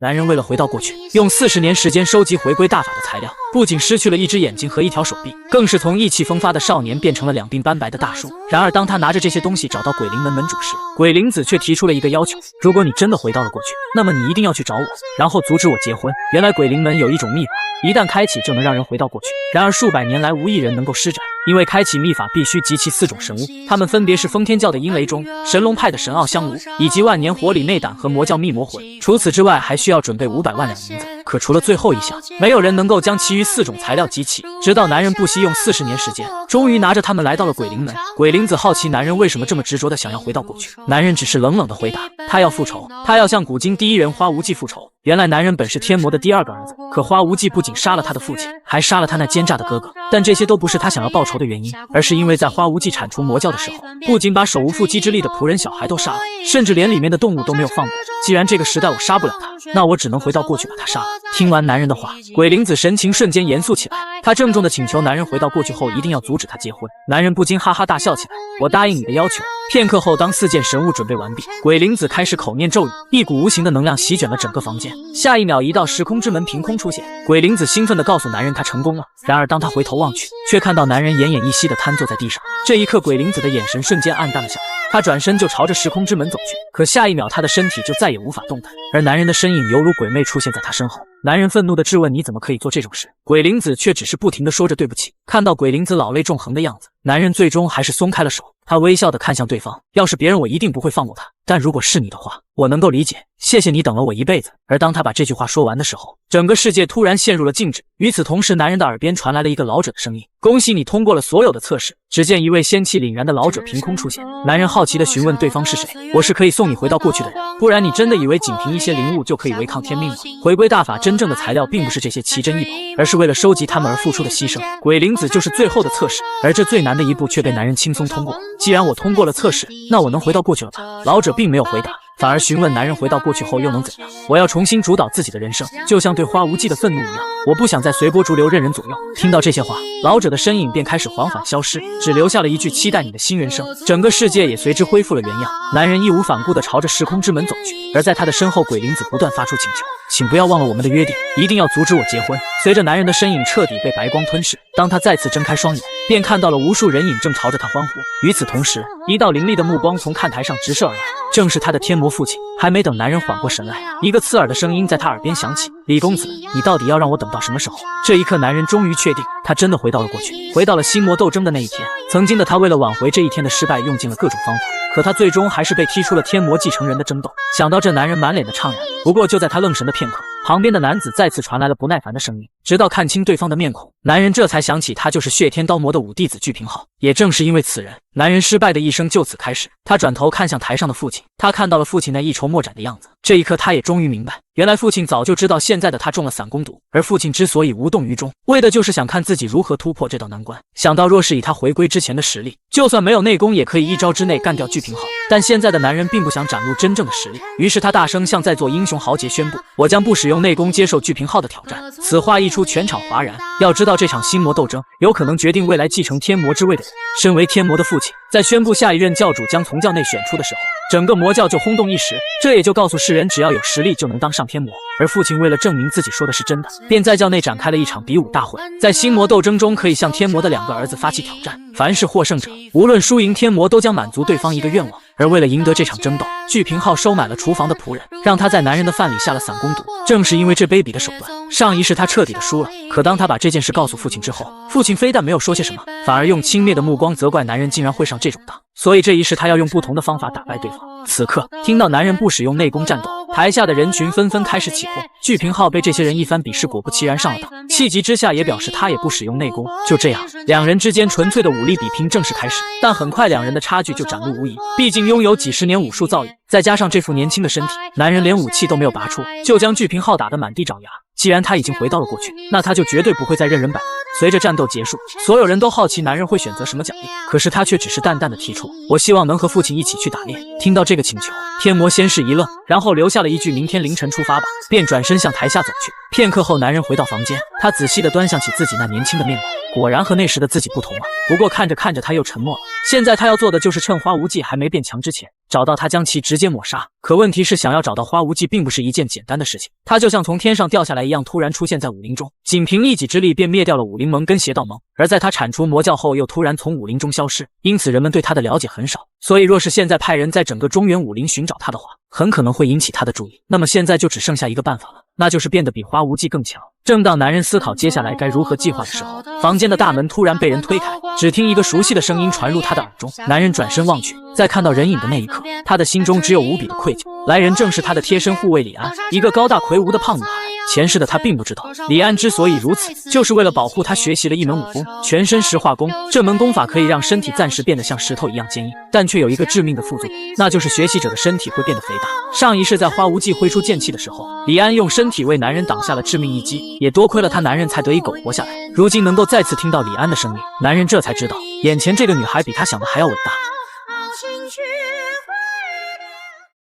男人为了回到过去，用40年时间收集回归大法的材料，不仅失去了一只眼睛和一条手臂，更是从意气风发的少年变成了两鬓斑白的大叔。然而当他拿着这些东西找到鬼灵门门主时，鬼灵子却提出了一个要求：如果你真的回到了过去，那么你一定要去找我，然后阻止我结婚。原来鬼灵门有一种秘法，一旦开启就能让人回到过去，然而数百年来无一人能够施展，因为开启秘法必须集齐4种神物，它们分别是封天教的阴雷钟、神龙派的神奥香炉，以及万年火里内胆和魔教密魔魂。除此之外，还需要准备500万两银子。可除了最后一项，没有人能够将其余4种材料集齐。直到男人不惜用40年时间，终于拿着它们来到了鬼灵门。鬼灵子好奇男人为什么这么执着的想要回到过去，男人只是冷冷的回答：他要复仇，他要向古今第一人花无忌复仇。原来男人本是天魔的第2个儿子，可花无忌不仅杀了他的父亲，还杀了他那奸诈的哥哥。但这些都不是他想要报仇的原因，而是因为在花无忌铲除魔教的时候，不仅把手无缚鸡之力的仆人小孩都杀了，甚至连里面的动物都没有放过。既然这个时代我杀不了他，那我只能回到过去把他杀了。听完男人的话，鬼灵子神情瞬间严肃起来，他郑重地请求男人回到过去后一定要阻止他结婚。男人不禁哈哈大笑起来：我答应你的要求。片刻后，当4件神物准备完毕，鬼灵子开始口念咒语，一股无形的能量席卷了整个房间。下一秒，一道时空之门凭空出现，鬼灵子兴奋地告诉男人他成功了。然而当他回头望去，却看到男人奄奄一息地瘫坐在地上。这一刻，鬼灵子的眼神瞬间暗淡了下来，他转身就朝着时空之门走去，可下一秒他的身体就再也无法动弹，而男人的身影犹如鬼魅出现在他身后。男人愤怒地质问：你怎么可以做这种事？鬼灵子却只是不停地说着对不起。看到鬼灵子老泪纵横的样子，男人最终还是松开了手，他微笑地看向对方：要是别人我一定不会放过他，但如果是你的话，我能够理解，谢谢你等了我一辈子。而当他把这句话说完的时候，整个世界突然陷入了静止。与此同时，男人的耳边传来了一个老者的声音：恭喜你通过了所有的测试。只见一位仙气凛然的老者凭空出现，男人好奇地询问对方是谁。我是可以送你回到过去的人，不然你真的以为仅凭一些灵物就可以违抗天命吗？回归大法真正的材料并不是这些奇珍异宝，而是为了收集它们而付出的牺牲。鬼灵子就是最后的测试，而这最难的一步却被男人轻松通过。既然我通过了测试，那我能回到过去了吧？老者并没有回答，反而询问男人回到过去后又能怎样？我要重新主导自己的人生，就像对花无忌的愤怒一样，我不想再随波逐流任人左右。听到这些话，老者的身影便开始缓缓消失，只留下了一句期待你的新人生。整个世界也随之恢复了原样。男人义无反顾地朝着时空之门走去，而在他的身后，鬼灵子不断发出请求：请不要忘了我们的约定，一定要阻止我结婚。随着男人的身影彻底被白光吞噬，当他再次睁开双眼，便看到了无数人影正朝着他欢呼。与此同时，一道凌厉的目光从看台上直射而来，正是他的天魔父亲。还没等男人缓过神来，一个刺耳的声音在他耳边响起：李公子，你到底要让我等到什么时候？这一刻，男人终于确定，他真的回到了过去，回到了心魔斗争的那一天。曾经的他为了挽回这一天的失败，用尽了各种方法，可他最终还是被踢出了天魔继承人的争斗。想到这，男人满脸的怅然。不过就在他愣神的片刻，旁边的男子再次传来了不耐烦的声音。直到看清对方的面孔，男人这才想起他就是血天刀魔的五弟子巨平浩。也正是因为此人，男人失败的一生就此开始。他转头看向台上的父亲，他看到了父亲那一筹莫展的样子。这一刻，他也终于明白，原来父亲早就知道现在的他中了散功毒，而父亲之所以无动于衷，为的就是想看自己如何突破这道难关。想到若是以他回归之前的实力，就算没有内功也可以一招之内干掉巨平浩，但现在的男人并不想展露真正的实力，于是他大声向在座英雄豪杰宣布：我将不使用内功接受巨平浩的挑战。此话一出，全场哗然。要知道，这场心魔斗争有可能决定未来继承天魔之位的人。身为天魔的父亲，在宣布下一任教主将从教内选出的时候，整个魔教就轰动一时。这也就告诉世人，只要有实力就能当上天魔。而父亲为了证明自己说的是真的，便在教内展开了一场比武大会。在心魔斗争中，可以向天魔的2个儿子发起挑战，凡是获胜者，无论输赢，天魔都将满足对方一个愿望。而为了赢得这场争斗，巨平浩收买了厨房的仆人，让他在男人的饭里下了散功毒。正是因为这卑鄙的手段，上一世他彻底的输了。可当他把这件事告诉父亲之后，父亲非但没有说些什么，反而用轻蔑的目光责怪男人竟然会上这种当。所以这一世他要用不同的方法打败对方。此刻听到男人不使用内功战斗，台下的人群纷纷开始起哄。巨平浩被这些人一番鄙视，果不其然上了当。气急之下也表示他也不使用内功。就这样，两人之间纯粹的武力比拼正式开始。但很快两人的差距就展露无遗，毕竟拥有几十年武术造诣，再加上这副年轻的身体，男人连武器都没有拔出，就将巨平浩打得满地找牙。既然他已经回到了过去，那他就绝对不会再任人摆布。随着战斗结束，所有人都好奇男人会选择什么奖励，可是他却只是淡淡的提出：我希望能和父亲一起去打猎。听到这个请求，天魔先是一愣，然后留下了一句：明天凌晨出发吧，便转身向台下走去。片刻后，男人回到房间，他仔细地端详起自己那年轻的面孔，果然和那时的自己不同了。不过看着看着，他又沉默了。现在他要做的就是趁花无忌还没变强之前，找到他，将其直接抹杀。可问题是，想要找到花无忌并不是一件简单的事情。他就像从天上掉下来一样，突然出现在武林中，仅凭一己之力便灭掉了武林盟跟邪道盟。而在他铲除魔教后，又突然从武林中消失，因此人们对他的了解很少。所以若是现在派人在整个中原武林寻找他的话，很可能会引起他的注意。那么现在就只剩下一个办法了，那就是变得比花无忌更强。正当男人思考接下来该如何计划的时候，房间的大门突然被人推开，只听一个熟悉的声音传入他的耳中。男人转身望去，在看到人影的那一刻，他的心中只有无比的愧疚。来人正是他的贴身护卫李安，一个高大魁梧的胖女孩。前世的他并不知道，李安之所以如此，就是为了保护他学习了一门武功——全身石化功。这门功法可以让身体暂时变得像石头一样坚硬，但却有一个致命的副作用，那就是学习者的身体会变得肥大。上一世在花无忌挥出剑气的时候，李安用身体为男人挡下了致命一击，也多亏了他，男人才得以苟活下来。如今能够再次听到李安的声音，男人这才知道，眼前这个女孩比他想的还要伟大。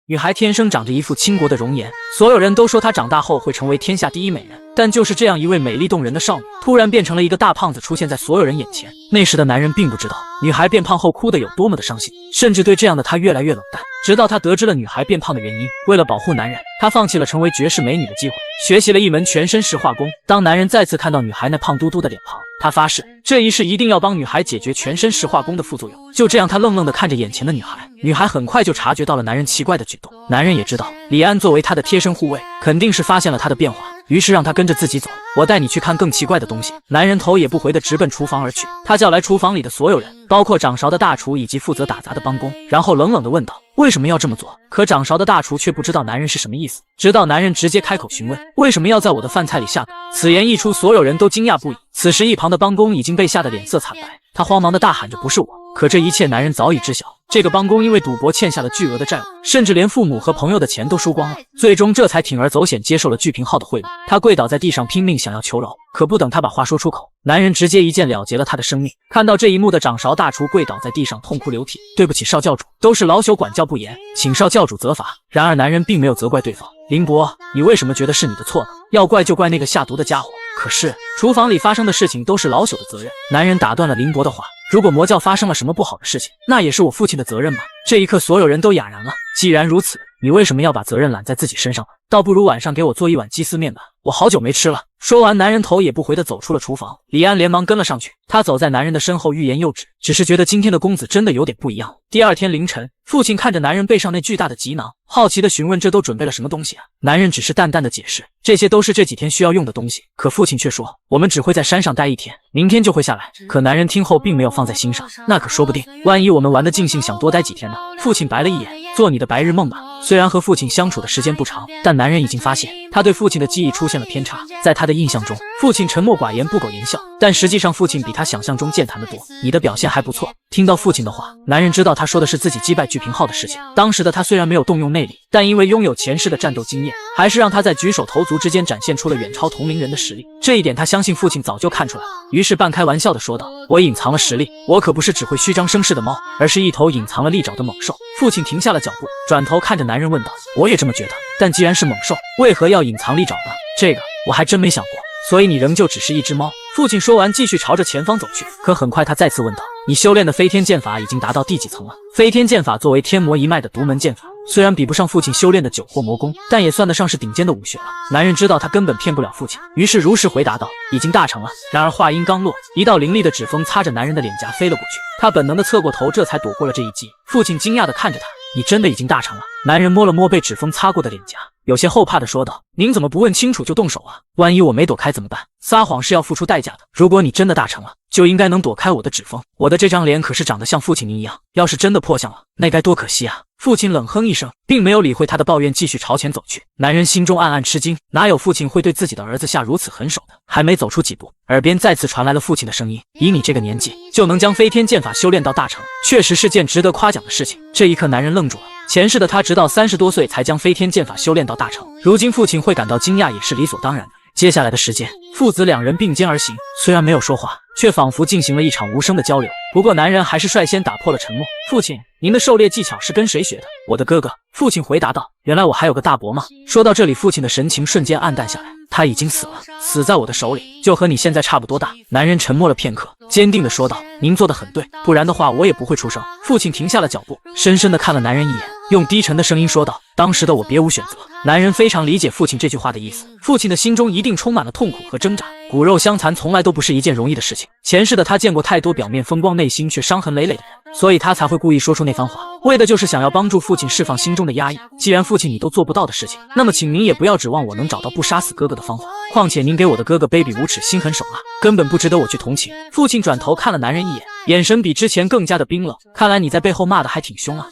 女孩天生长着一副倾国的容颜，所有人都说她长大后会成为天下第一美人。但就是这样一位美丽动人的少女，突然变成了一个大胖子，出现在所有人眼前。那时的男人并不知道，女孩变胖后哭得有多么的伤心，甚至对这样的她越来越冷淡。直到他得知了女孩变胖的原因，为了保护男人，他放弃了成为绝世美女的机会，学习了一门全身石化功。当男人再次看到女孩那胖嘟嘟的脸庞，他发誓这一世一定要帮女孩解决全身石化功的副作用。就这样，他愣愣地看着眼前的女孩，女孩很快就察觉到了男人奇怪的举动。男人也知道李安作为他的贴身护卫，肯定是发现了他的变化，于是让他跟着自己走，我带你去看更奇怪的东西。男人头也不回地直奔厨房而去，他叫来厨房里的所有人，包括掌勺的大厨以及负责打杂的帮工，然后冷冷地问道：为什么要这么做？可掌勺的大厨却不知道男人是什么意思，直到男人直接开口询问为什么要在我的饭菜里下毒。此言一出，所有人都惊讶不已。此时一旁的帮工已经被吓得脸色惨白，他慌忙地大喊着：不是我！可这一切男人早已知晓，这个帮工因为赌博欠下了巨额的债务，甚至连父母和朋友的钱都输光了，最终这才铤而走险接受了巨平浩的贿赂。他跪倒在地上拼命想要求饶，可不等他把话说出口，男人直接一剑了结了他的生命。看到这一幕的掌勺大厨跪倒在地上痛哭流涕：对不起少教主，都是老朽管教不严，请少教主责罚。然而男人并没有责怪对方：林伯，你为什么觉得是你的错呢？要怪就怪那个下毒的家伙，可是厨房里发生的事情都是老朽的责任。男人打断了林伯的话：如果魔教发生了什么不好的事情，那也是我父亲的责任吗？这一刻所有人都哑然了。既然如此，你为什么要把责任揽在自己身上呢？倒不如晚上给我做一碗鸡丝面吧，我好久没吃了。说完，男人头也不回地走出了厨房。李安连忙跟了上去，他走在男人的身后欲言又止，只是觉得今天的公子真的有点不一样。第二天凌晨，父亲看着男人背上那巨大的吉囊，好奇地询问这都准备了什么东西啊？男人只是淡淡的解释，这些都是这几天需要用的东西。可父亲却说，我们只会在山上待一天，明天就会下来。可男人听后并没有放在心上，那可说不定，万一我们玩得尽兴，想多待几天呢？父亲白了一眼，做你的白日梦吧。虽然和父亲相处的时间不长，但男人已经发现他对父亲的记忆出现了偏差。在他的印象中，父亲沉默寡言，不苟言笑，但实际上父亲比他想象中健谈得多。你的表现还不错。听到父亲的话，男人知道他说的是自己击败巨平浩的事情。当时的他虽然没有动用内力，但因为拥有前世的战斗经验，还是让他在举手投足之间展现出了远超同龄人的实力。这一点他相信父亲早就看出来了，于是半开玩笑地说道：我隐藏了实力，我可不是只会虚张声势的猫，而是一头隐藏了利爪的猛兽。父亲停下了脚步，转头看着男人问道：我也这么觉得，但既然是猛兽，为何要隐藏利爪呢？这个我还真没想过。所以你仍旧只是一只猫。父亲说完，继续朝着前方走去。可很快他再次问道：你修炼的飞天剑法已经达到第几层了？飞天剑法作为天魔一脉的独门剑法，虽然比不上父亲修炼的九惑魔功，但也算得上是顶尖的武学了。男人知道他根本骗不了父亲，于是如实回答道：已经大成了。然而话音刚落，一道凌厉的指锋擦着男人的脸颊飞了过去，他本能的侧过头，这才躲过了这一击。父亲惊讶地看着他：你真的已经大成了？男人摸了摸被指锋擦过的脸颊，有些后怕地说道：您怎么不问清楚就动手啊？万一我没躲开怎么办？撒谎是要付出代价的。如果你真的大成了，就应该能躲开我的指锋。我的这张脸可是长得像父亲您一样，要是真的破相了，那该多可惜啊！父亲冷哼一声，并没有理会他的抱怨，继续朝前走去。男人心中暗暗吃惊，哪有父亲会对自己的儿子下如此狠手的？还没走出几步，耳边再次传来了父亲的声音：以你这个年纪就能将飞天剑法修炼到大成，确实是件值得夸奖的事情。这一刻男人愣住了，前世的他直到30多岁才将飞天剑法修炼到大成，如今父亲会感到惊讶也是理所当然的。接下来的时间，父子两人并肩而行，虽然没有说话，却仿佛进行了一场无声的交流。不过男人还是率先打破了沉默：父亲，您的狩猎技巧是跟谁学的？我的哥哥。父亲回答道：原来我还有个大伯吗？说到这里，父亲的神情瞬间暗淡下来，他已经死了，死在我的手里，就和你现在差不多大。男人沉默了片刻，坚定地说道：“您做得很对，不然的话我也不会出生。”父亲停下了脚步，深深地看了男人一眼，用低沉的声音说道：“当时的我别无选择。”男人非常理解父亲这句话的意思，父亲的心中一定充满了痛苦和挣扎。骨肉相残从来都不是一件容易的事情，前世的他见过太多表面风光内心却伤痕累累的人，所以他才会故意说出那番话，为的就是想要帮助父亲释放心中的压抑。既然父亲你都做不到的事情，那么请您也不要指望我能找到不杀死哥哥的方法，况且您给我的哥哥卑鄙无耻心狠手辣，根本不值得我去同情。父亲转头看了男人一眼，眼神比之前更加的冰冷，看来你在背后骂的还挺凶啊。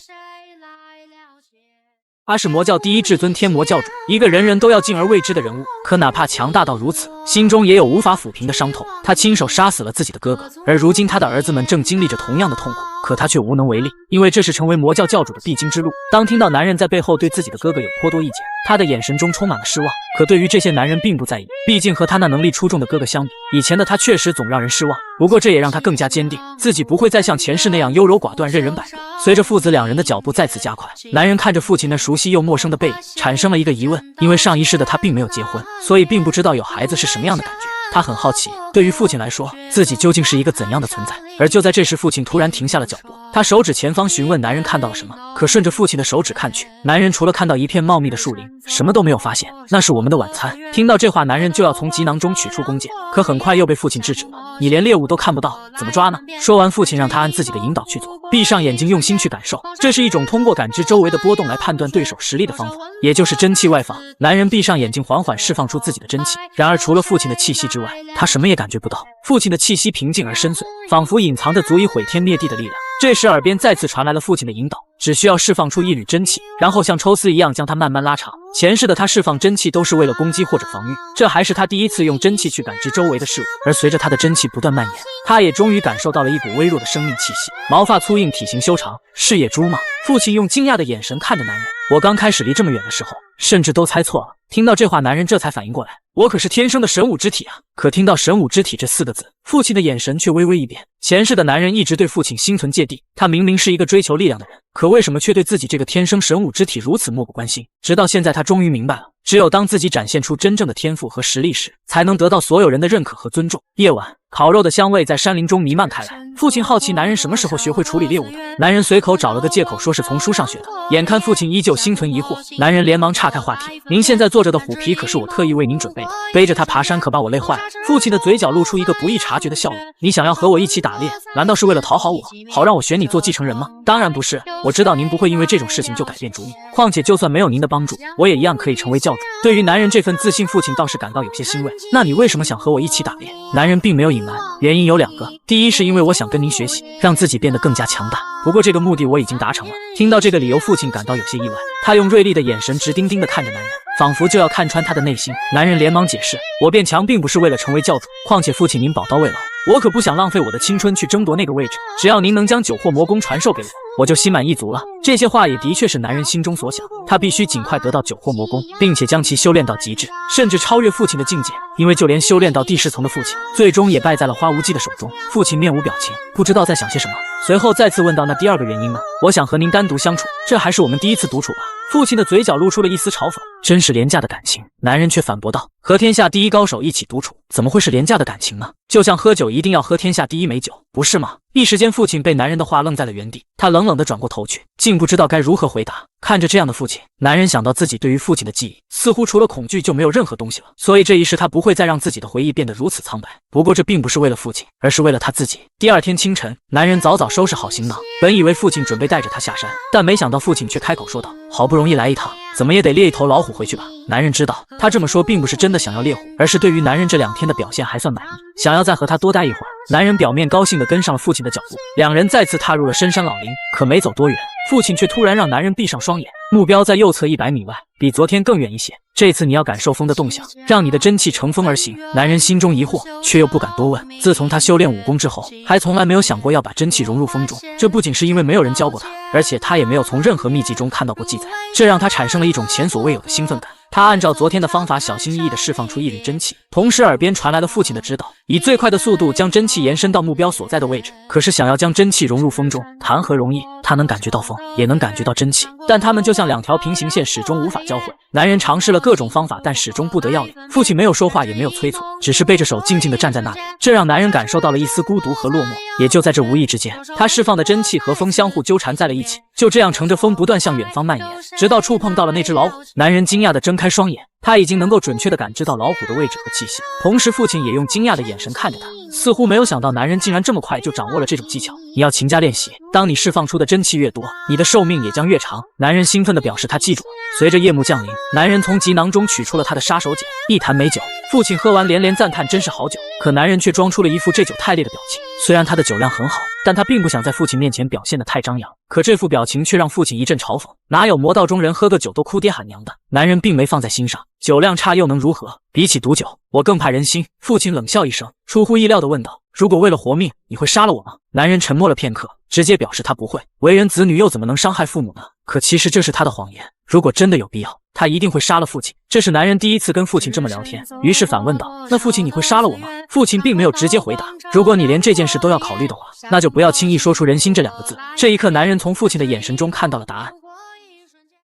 他是魔教第一至尊天魔教主，一个人人都要敬而畏之的人物，可哪怕强大到如此，心中也有无法抚平的伤痛。他亲手杀死了自己的哥哥，而如今他的儿子们正经历着同样的痛苦，可他却无能为力，因为这是成为魔教教主的必经之路。当听到男人在背后对自己的哥哥有颇多意见，他的眼神中充满了失望。可对于这些男人并不在意，毕竟和他那能力出众的哥哥相比，以前的他确实总让人失望。不过这也让他更加坚定，自己不会再像前世那样优柔寡断、任人摆布。随着父子两人的脚步再次加快，男人看着父亲那熟悉又陌生的背影，产生了一个疑问：因为上一世的他并没有结婚，所以并不知道有孩子是什么样的感觉。他很好奇，对于父亲来说，自己究竟是一个怎样的存在。而就在这时，父亲突然停下了脚步，他手指前方询问男人看到了什么。可顺着父亲的手指看去，男人除了看到一片茂密的树林，什么都没有发现。那是我们的晚餐。听到这话，男人就要从吉囊中取出弓箭，可很快又被父亲制止了。你连猎物都看不到，怎么抓呢？说完，父亲让他按自己的引导去做，闭上眼睛，用心去感受。这是一种通过感知周围的波动来判断对手实力的方法，也就是真气外放。男人闭上眼睛，缓缓释放出自己的真气。然而，除了父亲的气息之外，他什么也感觉不到。父亲的气息平静而深邃，仿佛隐藏着足以毁天灭地的力量。这时，耳边再次传来了父亲的引导，只需要释放出一缕真气，然后像抽丝一样将它慢慢拉长。前世的他释放真气都是为了攻击或者防御，这还是他第一次用真气去感知周围的事物。而随着他的真气不断蔓延，他也终于感受到了一股微弱的生命气息。毛发粗硬，体型修长，视野珠吗？父亲用惊讶的眼神看着男人。我刚开始离这么远的时候，甚至都猜错了。听到这话，男人这才反应过来，我可是天生的神武之体啊！可听到神武之体这4个字，父亲的眼神却微微一变。前世的男人一直对父亲心存芥蒂，他明明是一个追求力量的人，可为什么却对自己这个天生神武之体如此漠不关心？直到现在，他终于明白了，只有当自己展现出真正的天赋和实力时，才能得到所有人的认可和尊重。夜晚，烤肉的香味在山林中弥漫开来。父亲好奇男人什么时候学会处理猎物的，男人随口找了个借口说是从书上学的。眼看父亲依旧心存疑惑，男人连忙岔开话题：“您现在坐着的虎皮可是我特意为您准备的，背着它爬山可把我累坏了。”父亲的嘴角露出一个不易察觉的笑容：“你想要和我一起打猎，难道是为了讨好我，好让我选你做继承人吗？”“当然不是，我知道您不会因为这种事情就改变主意，况且就算没有您的帮助，我也一样可以成为教主。”对于男人这份自信，父亲倒是感到有些欣慰。“那你为什么想和我一起打猎？”男人并没有隐瞒，原因有2个。第一是因为我想跟您学习，让自己变得更加强大，不过这个目的我已经达成了。听到这个理由，父亲感到有些意外，他用锐利的眼神直盯盯地看着男人，仿佛就要看穿他的内心。男人连忙解释：“我变强并不是为了成为教主，况且父亲您宝刀未老，我可不想浪费我的青春去争夺那个位置，只要您能将九惑魔功传授给我，我就心满意足了。”这些话也的确是男人心中所想，他必须尽快得到九惑魔功，并且将其修炼到极致，甚至超越父亲的境界。因为就连修炼到第10层的父亲，最终也败在了花无忌的手中。父亲面无表情，不知道在想些什么，随后再次问道：“那第2个原因呢？”“我想和您单独相处，这还是我们第一次独处吧。”父亲的嘴角露出了一丝嘲讽：“真是廉价的感情。”男人却反驳道：“和天下第一高手一起独处，怎么会是廉价的感情呢？就像喝酒一定要喝天下第一美酒，不是吗？”一时间，父亲被男人的话愣在了原地，他冷冷地转过头去，竟不知道该如何回答。看着这样的父亲，男人想到自己对于父亲的记忆，似乎除了恐惧就没有任何东西了，所以这一世他不会再让自己的回忆变得如此苍白。不过这并不是为了父亲，而是为了他自己。第2天清晨，男人早早收拾好行囊，本以为父亲准备带着他下山，但没想到父亲却开口说道：“好不容易来一趟，怎么也得猎一头老虎回去吧。”男人知道他这么说并不是真的想要猎虎，而是对于男人这2天的表现还算满意，想要再和他多待一会儿。男人表面高兴地跟上了父亲的脚步，两人再次踏入了深山老林。可没走多远，父亲却突然让男人闭上双眼，目标在右侧100米外，比昨天更远一些。这次你要感受风的动向，让你的真气乘风而行。男人心中疑惑，却又不敢多问。自从他修炼武功之后，还从来没有想过要把真气融入风中。这不仅是因为没有人教过他，而且他也没有从任何秘籍中看到过记载，这让他产生了一种前所未有的兴奋感。他按照昨天的方法，小心翼翼地释放出一缕真气，同时耳边传来了父亲的指导，以最快的速度将真气延伸到目标所在的位置。可是想要将真气融入风中，谈何容易？他能感觉到风风，也能感觉到真气，但他们就像两条平行线，始终无法交汇。男人尝试了各种方法，但始终不得要领。父亲没有说话，也没有催促，只是背着手静静地站在那里，这让男人感受到了一丝孤独和落寞。也就在这无意之间，他释放的真气和风相互纠缠在了一起，就这样乘着风不断向远方蔓延，直到触碰到了那只老虎。男人惊讶地睁开双眼，他已经能够准确地感知到老虎的位置和气息，同时父亲也用惊讶的眼神看着他，似乎没有想到男人竟然这么快就掌握了这种技巧。你要勤加练习，当你释放出的真气越多，你的寿命也将越长。男人兴奋地表示他记住了。随着夜幕降临，男人从吉囊中取出了他的杀手锏，一坛美酒。父亲喝完连连赞叹真是好酒，可男人却装出了一副这酒太烈的表情。虽然他的酒量很好，但他并不想在父亲面前表现得太张扬，可这副表情却让父亲一阵嘲讽，哪有魔道中人喝个酒都哭爹喊娘的。男人并没放在心上，酒量差又能如何？比起毒酒，我更怕人心。父亲冷笑一声，出乎意料地问道，如果为了活命，你会杀了我吗？男人沉默了片刻，直接表示他不会。为人子女又怎么能伤害父母呢？可其实这是他的谎言，如果真的有必要，他一定会杀了父亲。这是男人第一次跟父亲这么聊天，于是反问道，那父亲你会杀了我吗？父亲并没有直接回答，如果你连这件事都要考虑的话，那就不要轻易说出人心这两个字。这一刻，男人从父亲的眼神中看到了答案。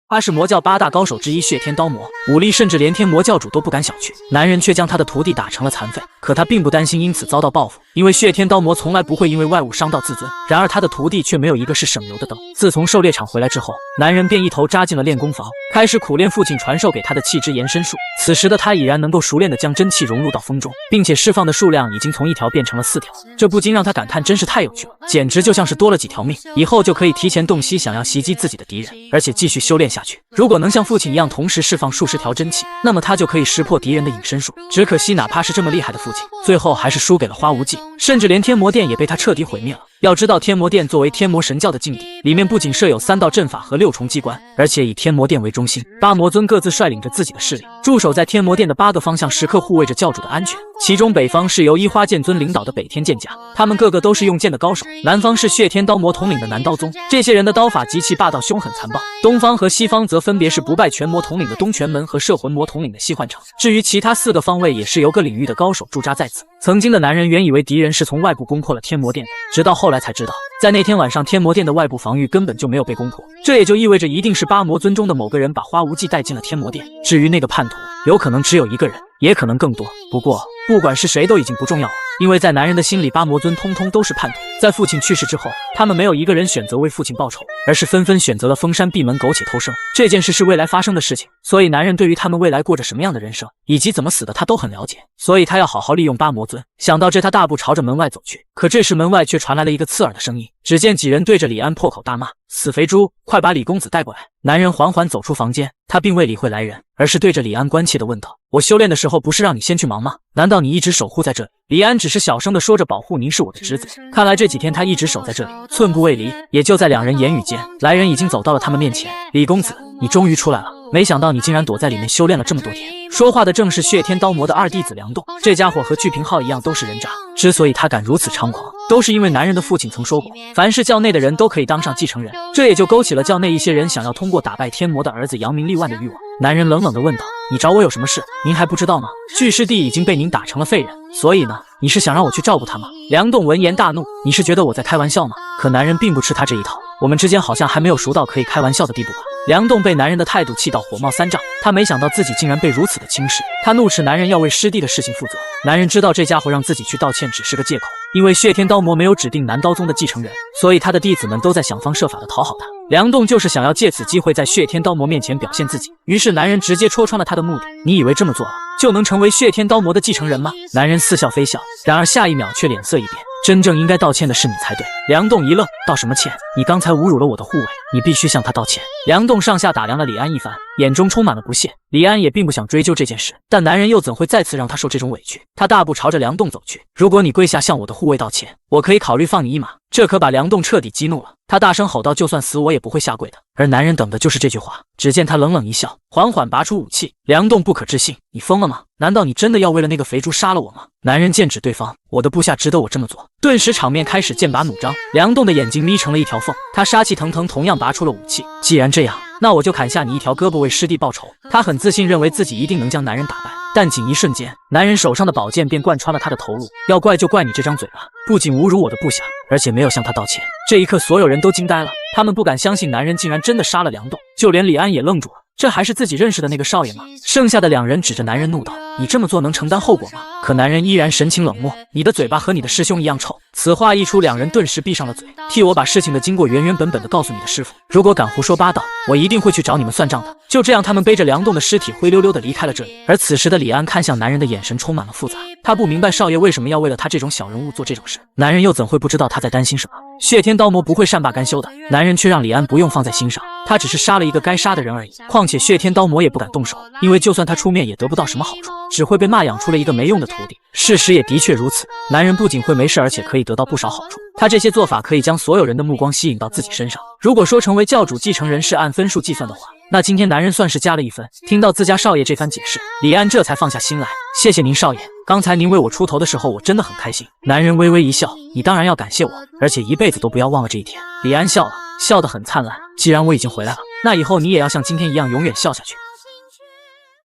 他是魔教8大高手之一血天刀魔，武力甚至连天魔教主都不敢小觑。男人却将他的徒弟打成了残废，可他并不担心因此遭到报复，因为血天刀魔从来不会因为外物伤到自尊。然而他的徒弟却没有一个是省油的灯。自从狩猎场回来之后，男人便一头扎进了练功房，开始苦练父亲传授给他的气之延伸术。此时的他已然能够熟练地将真气融入到风中，并且释放的数量已经从1条变成了4条，这不禁让他感叹真是太有趣了，简直就像是多了几条命，以后就可以提前洞悉想要袭击自己的敌人，而且继续修炼下去。如果能像父亲一样同时释放数十条真气，那么他就可以识破敌人的隐身术。只可惜哪怕是这么厉害的父亲，最后还是输给了花无忌，甚至连天魔殿也被他彻底毁灭了。要知道天魔殿作为天魔神教的禁地，里面不仅设有3道阵法和6重机关，而且以天魔殿为中心，8魔尊各自率领着自己的势力，驻守在天魔殿的8个方向，时刻护卫着教主的安全。其中北方是由一花剑尊领导的北天剑家，他们个个都是用剑的高手；南方是血天刀魔统领的南刀宗，这些人的刀法极其霸道凶狠残暴；东方和西方则分别是不败拳魔统领的东拳门和摄魂魔统领的西幻城。至于其他4个方位，也是由各领域的高手驻扎在此。曾经的男人原以为敌人是从外部攻破了天魔殿的，直到后来才知道，在那天晚上天魔殿的外部防御根本就没有被攻破，这也就意味着一定是8魔尊中的某个人把花无忌带进了天魔殿。至于那个叛徒，有可能只有1个人，也可能更多。不过不管是谁都已经不重要了，因为在男人的心里，8魔尊通通都是叛徒。在父亲去世之后，他们没有一个人选择为父亲报仇，而是纷纷选择了封山闭门苟且偷生。这件事是未来发生的事情，所以男人对于他们未来过着什么样的人生，以及怎么死的，他都很了解，所以他要好好利用8魔尊。想到这，他大步朝着门外走去。可这时门外却传来了一个刺耳的声音，只见几人对着李安破口大骂：“死肥猪，快把李公子带过来！”男人缓缓走出房间，他并未理会来人，而是对着李安关切地问道：“我修炼的时候不是让你先去忙吗？难道你一直守护在这里？”李安只是小声地说着：“保护您是我的职责。”看来这几天他一直守在这里，寸步未离。也就在两人言语间，来人已经走到了他们面前。“李公子，你终于出来了，没想到你竟然躲在里面修炼了这么多天。”说话的正是血天刀魔的2弟子梁栋，这家伙和巨平浩一样都是人渣，之所以他敢如此猖狂，都是因为男人的父亲曾说过，凡是教内的人都可以当上继承人，这也就勾起了教内一些人想要通过打败天魔的儿子扬名立万的欲望。男人冷冷地问道：“你找我有什么事？您还不知道吗？巨师弟已经被您打成了废人，所以呢，你是想让我去照顾他吗？”梁栋闻言大怒：“你是觉得我在开玩笑吗？”可男人并不吃他这一套，我们之间好像还没有熟到可以开玩笑的地步吧。梁栋被男人的态度气到火冒三丈，他没想到自己竟然被如此的轻视，他怒斥男人要为师弟的事情负责。男人知道这家伙让自己去道歉只是个借口，因为血天刀魔没有指定南刀宗的继承人，所以他的弟子们都在想方设法的讨好他。梁栋就是想要借此机会在血天刀魔面前表现自己，于是男人直接戳穿了他的目的：“你以为这么做了就能成为血天刀魔的继承人吗？”男人似笑非笑，然而下一秒却脸色一变：“真正应该道歉的是你才对。”梁栋一愣：“道什么歉？你刚才侮辱了我的护卫，你必须向他道歉。”梁栋上下打量了李安一番，眼中充满了不屑。李安也并不想追究这件事，但男人又怎会再次让他受这种委屈？他大步朝着梁栋走去：“如果你跪下向我的护卫道歉，我可以考虑放你一马。”这可把梁栋彻底激怒了，他大声吼道：“就算死我也不会下跪的。”而男人等的就是这句话。只见他冷冷一笑，缓缓拔出武器。梁栋不可置信：“你疯了吗？难道你真的要为了那个肥猪杀了我吗？”男人剑指对方：“我的部下值得我这么做。”顿时场面开始剑拔弩张，梁栋的眼睛眯成了一条缝，他杀气腾腾，同样拔出了武器。“既然这样，那我就砍下你一条胳膊为师弟报仇。”他很自信，认为自己一定能将男人打败。但仅一瞬间，男人手上的宝剑便贯穿了他的头颅。“要怪就怪你这张嘴了，不仅侮辱我的部下，而且没有向他道歉。这一刻，所有人都惊呆了，他们不敢相信男人竟然真的杀了梁栋，就连李安也愣住了。这还是自己认识的那个少爷吗？剩下的2人指着男人怒道：“你这么做能承担后果吗？”可男人依然神情冷漠：“你的嘴巴和你的师兄一样臭。”此话一出，2人顿时闭上了嘴。替我把事情的经过原本的告诉你的师傅，如果敢胡说八道，我一定会去找你们算账的。就这样，他们背着梁栋的尸体灰溜溜的离开了这里。而此时的李安看向男人的眼神充满了复杂，他不明白少爷为什么要为了他这种小人物做这种事，男人又怎会不知道他在担心什么？血天刀魔不会善罢甘休的，男人却让李安不用放在心上，他只是杀了一个该杀的人而已。况且血天刀魔也不敢动手，因为就算他出面也得不到什么好处，只会被骂养出了一个没用的徒弟。事实也的确如此，男人不仅会没事，而且可以得到不少好处。他这些做法可以将所有人的目光吸引到自己身上。如果说成为教主继承人是按分数计算的话，那今天男人算是加了1分。听到自家少爷这番解释，李安这才放下心来。谢谢您少爷，刚才您为我出头的时候，我真的很开心。男人微微一笑，你当然要感谢我，而且一辈子都不要忘了这一天。李安笑了，笑得很灿烂。既然我已经回来了，那以后你也要像今天一样永远笑下去。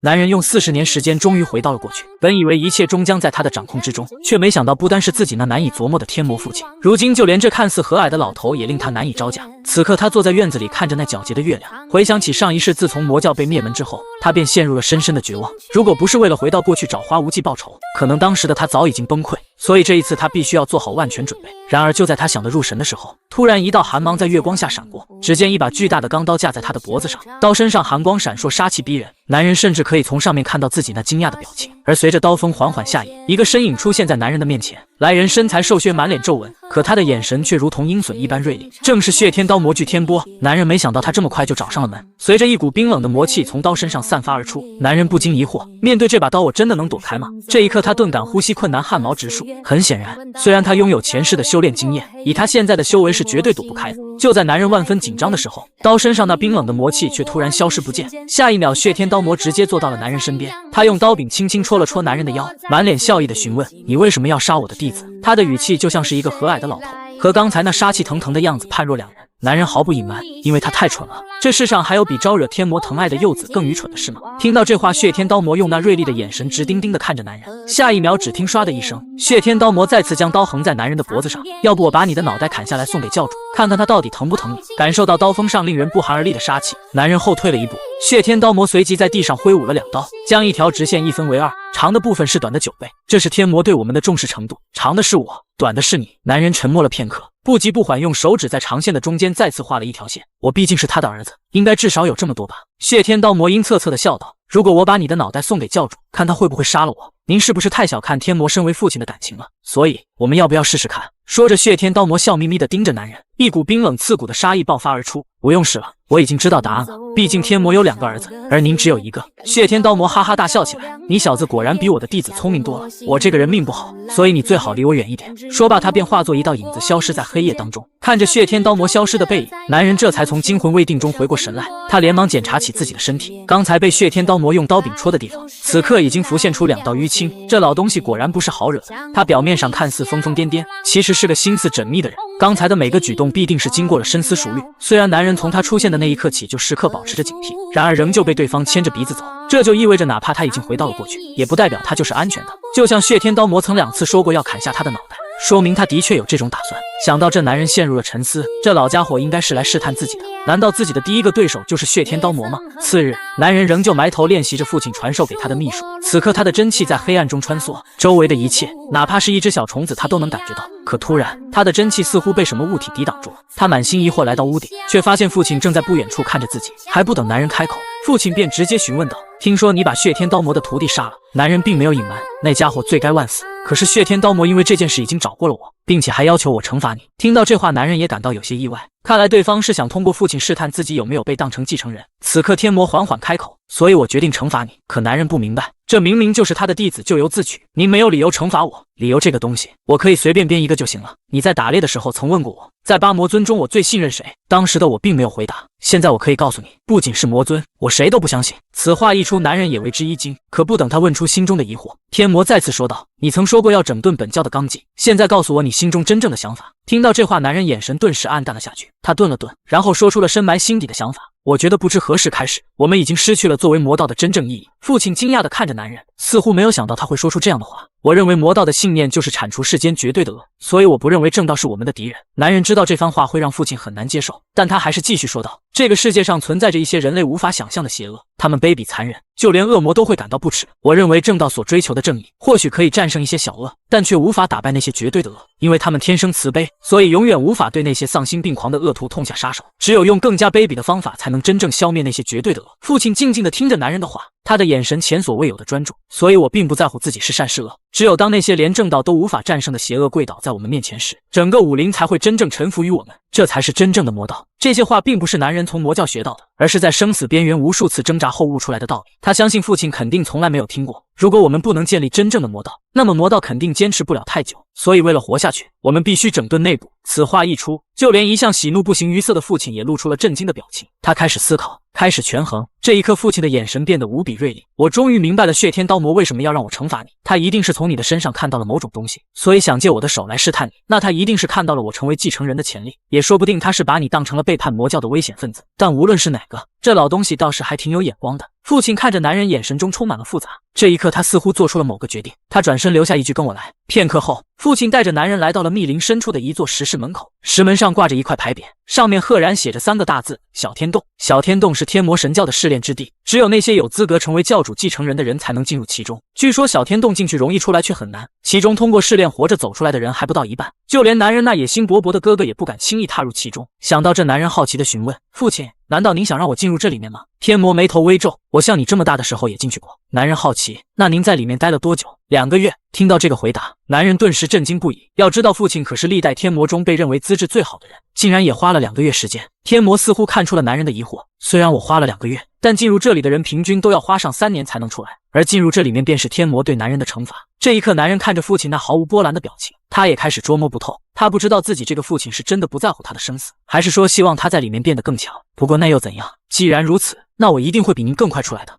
男人用40年时间终于回到了过去，本以为一切终将在他的掌控之中，却没想到不单是自己那难以琢磨的天魔父亲，如今就连这看似和蔼的老头也令他难以招架。此刻他坐在院子里看着那皎洁的月亮，回想起上一世自从魔教被灭门之后，他便陷入了深深的绝望。如果不是为了回到过去找花无忌报仇，可能当时的他早已经崩溃，所以这一次他必须要做好万全准备。然而就在他想得入神的时候，突然一道寒芒在月光下闪过，只见一把巨大的钢刀架在他的脖子上，刀身上寒光闪烁，杀气逼人，男人甚至可以从上面看到自己那惊讶的表情。而随着刀锋缓缓下移，一个身影出现在男人的面前，来人身材瘦削，满脸皱纹，可他的眼神却如同鹰隼一般锐利，正是血天刀魔具天波。男人没想到他这么快就找上了门，随着一股冰冷的魔气从刀身上散发而出，男人不禁疑惑，面对这把刀我真的能躲开吗？这一刻他顿感呼吸困难，汗毛直竖。很显然，虽然他拥有前世的修炼经验，以他现在的修为是绝对躲不开的。就在男人万分紧张的时候，刀身上那冰冷的魔气却突然消失不见，下一秒血天刀魔直接坐到了男人身边，他用刀柄轻轻戳了戳男人的腰，满脸笑意的询问，你为什么要杀我的弟子？他的语气就像是一个和蔼的老头，和刚才那杀气腾腾的样子判若两人。男人毫不隐瞒，因为他太蠢了，这世上还有比招惹天魔疼爱的幼子更愚蠢的事吗？听到这话，血天刀魔用那锐利的眼神直盯盯地看着男人，下一秒只听唰的一声，血天刀魔再次将刀横在男人的脖子上，要不我把你的脑袋砍下来送给教主，看看他到底疼不疼你。感受到刀锋上令人不寒而栗的杀气，男人后退了一步，血天刀魔随即在地上挥舞了2刀，将一条直线一分为2，长的部分是短的9倍，这是天魔对我们的重视程度，长的是我，短的是你。男人沉默了片刻，不急不缓用手指在长线的中间再次画了一条线，我毕竟是他的儿子，应该至少有这么多吧。血天刀魔阴恻恻地笑道，如果我把你的脑袋送给教主，看他会不会杀了我？您是不是太小看天魔身为父亲的感情了？所以我们要不要试试看？说着，血天刀魔笑眯眯地盯着男人，一股冰冷刺骨的杀意爆发而出。不用试了，我已经知道答案了，毕竟天魔有2个儿子，而您只有1个。血天刀魔哈哈大笑起来，你小子果然比我的弟子聪明多了，我这个人命不好，所以你最好离我远一点。说罢，他便化作一道影子消失在黑夜当中。看着血天刀魔消失的背影，男人这才从惊魂未定中回过神来，他连忙检查起自己的身体，刚才被血天刀魔用刀柄戳的地方，此刻已经浮现出2道淤青。这老东西果然不是好惹的，他表面上看似疯疯癫癫，其实是个心思缜密的人，刚才的每个举动必定是经过了深思熟虑。虽然男人从他出现的那一刻起就时刻保持着警惕，然而仍旧被对方牵着鼻子走，这就意味着哪怕他已经回到了过去，也不代表他就是安全的。就像血天刀魔曾2次说过要砍下他的脑袋，说明他的确有这种打算。想到这，男人陷入了沉思，这老家伙应该是来试探自己的，难道自己的第一个对手就是血天刀魔吗？次日，男人仍旧埋头练习着父亲传授给他的秘术，此刻他的真气在黑暗中穿梭，周围的一切，哪怕是一只小虫子他都能感觉到。可突然，他的真气似乎被什么物体抵挡住了，他满心疑惑来到屋顶，却发现父亲正在不远处看着自己。还不等男人开口，父亲便直接询问道，听说你把血天刀魔的徒弟杀了？男人并没有隐瞒，那家伙罪该万死，可是血天刀魔因为这件事已经找过了我，并且还要求我惩罚你。听到这话，男人也感到有些意外，看来对方是想通过父亲试探自己有没有被当成继承人。此刻天魔缓缓开口，所以我决定惩罚你。可男人不明白，这明明就是他的弟子咎由自取，您没有理由惩罚我。理由这个东西，我可以随便编一个就行了。你在打猎的时候曾问过我，在8魔尊中我最信任谁？当时的我并没有回答，现在我可以告诉你，不仅是魔尊，我谁都不相信。此话一出，男人也为之一惊，可不等他问出心中的疑惑，天魔再次说道，你曾说过要整顿本教的纲纪，现在告诉我你心中真正的想法。听到这话，男人眼神顿时暗淡了下去，他顿了顿，然后说出了深埋心底的想法。我觉得不知何时开始，我们已经失去了作为魔道的真正意义，父亲惊讶地看着男人，似乎没有想到他会说出这样的话。我认为魔道的信念就是铲除世间绝对的恶，所以我不认为正道是我们的敌人。男人知道这番话会让父亲很难接受，但他还是继续说道：这个世界上存在着一些人类无法想象的邪恶，他们卑鄙残忍，就连恶魔都会感到不耻。我认为正道所追求的正义，或许可以战胜一些小恶，但却无法打败那些绝对的恶，因为他们天生慈悲，所以永远无法对那些丧心病狂的恶徒痛下杀手。只有用更加卑鄙的方法，才能真正消灭那些绝对的恶。父亲静静地听着男人的话，他的眼神前所未有的专注。所以我并不在乎自己是善是恶，只有当那些连正道都无法战胜的邪恶跪倒在我们面前时，整个武林才会真正臣服于我们，这才是真正的魔道。这些话并不是男人从魔教学到的，而是在生死边缘无数次挣扎后悟出来的道理。他相信父亲肯定从来没有听过。如果我们不能建立真正的魔道，那么魔道肯定坚持不了太久。所以为了活下去，我们必须整顿内部。此话一出，就连一向喜怒不形于色的父亲也露出了震惊的表情。他开始思考，开始权衡。这一刻，父亲的眼神变得无比锐利。我终于明白了血天刀魔为什么要让我惩罚你，他一定是从你的身上看到了某种东西，所以想借我的手来试探你。那他一定是看到了我成为继承人的潜力，也说不定他是把你当成了背叛魔教的危险分子。但无论是哪个，这老东西倒是还挺有眼光的。父亲看着男人，眼神中充满了复杂。这一刻，他似乎做出了某个决定。他转身留下一句：跟我来。片刻后，父亲带着男人来到了密林深处的一座石室门口，石门上挂着一块牌匾，上面赫然写着3个大字：小天洞。小天洞是天魔神教的试炼之地，只有那些有资格成为教主继承人的人才能进入其中。据说小天洞进去容易，出来却很难，其中通过试炼活着走出来的人还不到一半，就连男人那野心勃勃的哥哥也不敢轻易踏入其中。想到这，男人好奇地询问：父亲，难道您想让我进入这里面吗？天魔眉头微皱：我像你这么大的时候也进去过。男人好奇：那您在里面待了多久？2个月。听到这个回答，男人顿时震惊不已。要知道，父亲可是历代天魔中被认为资质最好的人，竟然也花了2个月时间。天魔似乎看出了男人的疑惑：虽然我花了2个月，但进入这里的人平均都要花上3年才能出来，而进入这里面便是天魔对男人的惩罚。这一刻，男人看着父亲那毫无波澜的表情，他也开始捉摸不透。他不知道自己这个父亲是真的不在乎他的生死，还是说希望他在里面变得更强。不过那又怎样？既然如此，那我一定会比您更快出来的。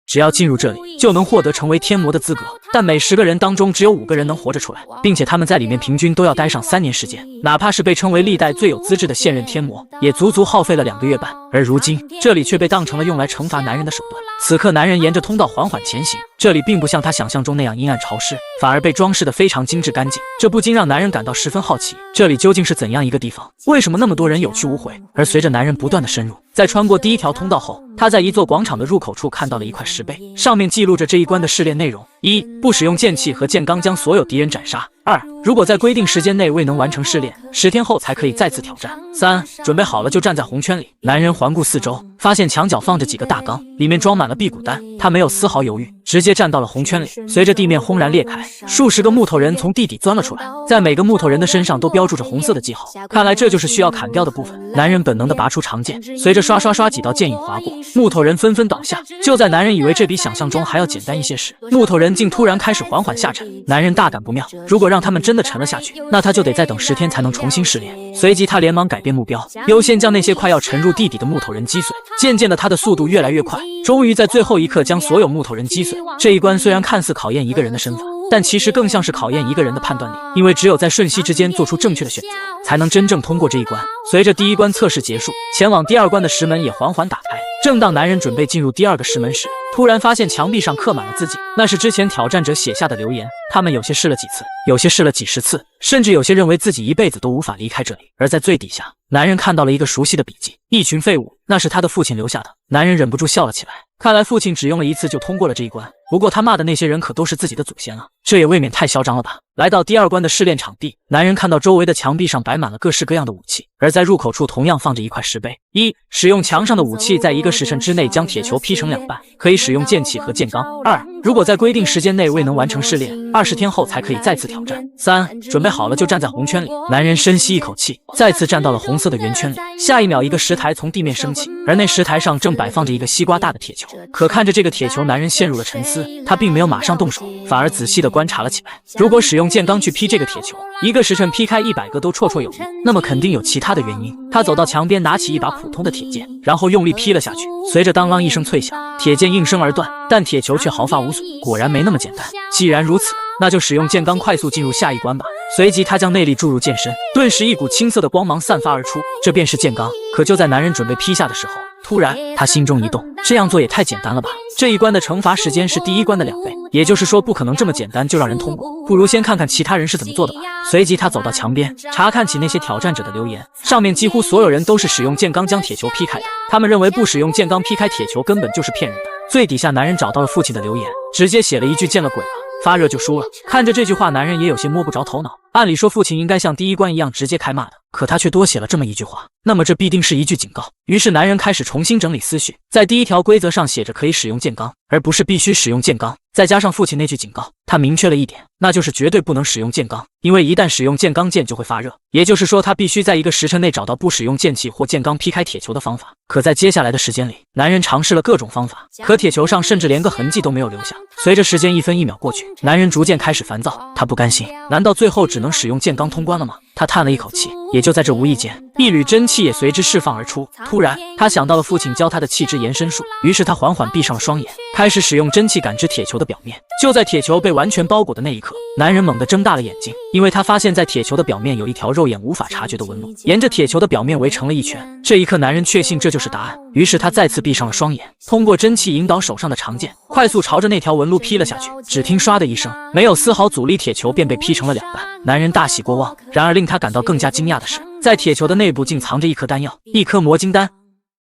只要进入这里，就能获得成为天魔的资格，但每10个人当中只有5个人能活着出来，并且他们在里面平均都要待上3年时间。哪怕是被称为历代最有资质的现任天魔，也足足耗费了2个月半。而如今，这里却被当成了用来惩罚男人的手段。此刻，男人沿着通道缓缓前行，这里并不像他想象中那样阴暗潮湿，反而被装饰得非常精致干净，这不禁让男人感到十分好奇，这里究竟是怎样一个地方？为什么那么多人有去无回？而随着男人不断的深入，在穿过第1条通道后，他在一座广场的入口处看到了一块石碑，上面记录着这一关的试炼内容：1. 不使用剑气和剑罡将所有敌人斩杀； 2. 如果在规定时间内未能完成试炼，10天后才可以再次挑战； 3. 准备好了就站在红圈里。男人环顾四周，发现墙角放着几个大缸，里面装满了辟谷丹，他没有丝毫犹豫，直接站到了红圈里。随着地面轰然裂开，数十个木头人从地底钻了出来，在每个木头人的身上都标注着红色的记号，看来这就是需要砍掉的部分。男人本能地拔出长剑，随着刷刷刷几道剑影划过，木头人纷纷倒下。就在男人以为这比想象中还要简单一些时，木头人竟突然开始缓缓下沉。男人大感不妙，如果让他们真的沉了下去，那他就得再等10天才能重新试炼。随即他连忙改变目标，优先将那些快要沉入地底的木头人击碎。渐渐的，他的速度越来越快，终于在最后一刻将所有木头人击碎。这一关虽然看似考验一个人的身法，但其实更像是考验一个人的判断力，因为只有在瞬息之间做出正确的选择，才能真正通过这一关。随着第1关测试结束，前往第2关的石门也缓缓打开。正当男人准备进入第2个石门时，突然发现墙壁上刻满了字迹，那是之前挑战者写下的留言。他们有些试了几次，有些试了几10次，甚至有些认为自己一辈子都无法离开这里。而在最底下，男人看到了一个熟悉的笔记：一群废物，那是他的父亲留下的。男人忍不住笑了起来，看来父亲只用了1次就通过了这一关。不过他骂的那些人可都是自己的祖先啊，这也未免太嚣张了吧。来到第2关的试炼场地，男人看到周围的墙壁上摆满了各式各样的武器，而在入口处同样放着一块石碑：1. 使用墙上的武器在1个时辰之内将铁球劈成2半，可以使用剑气和剑罡； 2. 如果在规定时间内未能完成试炼，20天后才可以再次挑战； 3. 准备好了就站在红圈里。男人深吸一口气，再次站到了红色的圆圈里。下一秒，一个石台从地面升起，而那石台上正摆放着一个西瓜大的铁球。可看着这个铁球，男人陷入了沉思，他并没有马上动手，反而仔细地观察了起来。如果使用剑罡去劈这个铁球，1个时辰劈开100个都绰绰有余，那么肯定有其他的原因。他走到墙边，拿起一把普通的铁剑，然后用力劈了下去。随着当啷一声脆响，铁剑应声而断，但铁球却毫发无损。果然没那么简单。既然如此，那就使用剑罡快速进入下一关吧。随即他将内力注入剑身，顿时一股青色的光芒散发而出，这便是剑罡。可就在男人准备劈下的时候，突然，他心中一动，这样做也太简单了吧？这一关的惩罚时间是第一关的2倍，也就是说不可能这么简单就让人通过，不如先看看其他人是怎么做的吧。随即他走到墙边，查看起那些挑战者的留言，上面几乎所有人都是使用剑罡将铁球劈开的，他们认为不使用剑罡劈开铁球根本就是骗人的。最底下男人找到了父亲的留言，直接写了一句见了鬼了，发热就输了。看着这句话，男人也有些摸不着头脑。按理说父亲应该像第一关一样直接开骂的，可他却多写了这么一句话，那么这必定是一句警告。于是男人开始重新整理思绪，在第一条规则上写着可以使用剑罡，而不是必须使用剑罡，再加上父亲那句警告，他明确了一点，那就是绝对不能使用剑罡，因为一旦使用剑罡剑就会发热，也就是说他必须在1个时辰内找到不使用剑气或剑罡劈开铁球的方法。可在接下来的时间里，男人尝试了各种方法，可铁球上甚至连个痕迹都没有留下。随着时间1分1秒过去，男人逐渐开始烦躁，他不甘心，难道最后只能使用剑罡通关了吗？他叹了一口气，也就在这无意间，一缕真气也随之释放而出。突然，他想到了父亲教他的气之延伸术，于是他缓缓闭上了双眼，开始使用真气感知铁球的表面。就在铁球被完全包裹的那一刻，男人猛地睁大了眼睛，因为他发现在铁球的表面有一条肉眼无法察觉的纹路，沿着铁球的表面围成了一圈。这一刻，男人确信这就是答案，于是他再次闭上了双眼，通过真气引导手上的长剑，快速朝着那条纹路劈了下去。只听唰的一声，没有丝毫阻力，铁球便被劈成了2半。男人大喜过望，然而令他感到更加惊讶的是，在铁球的内部竟藏着一颗丹药，一颗魔晶丹。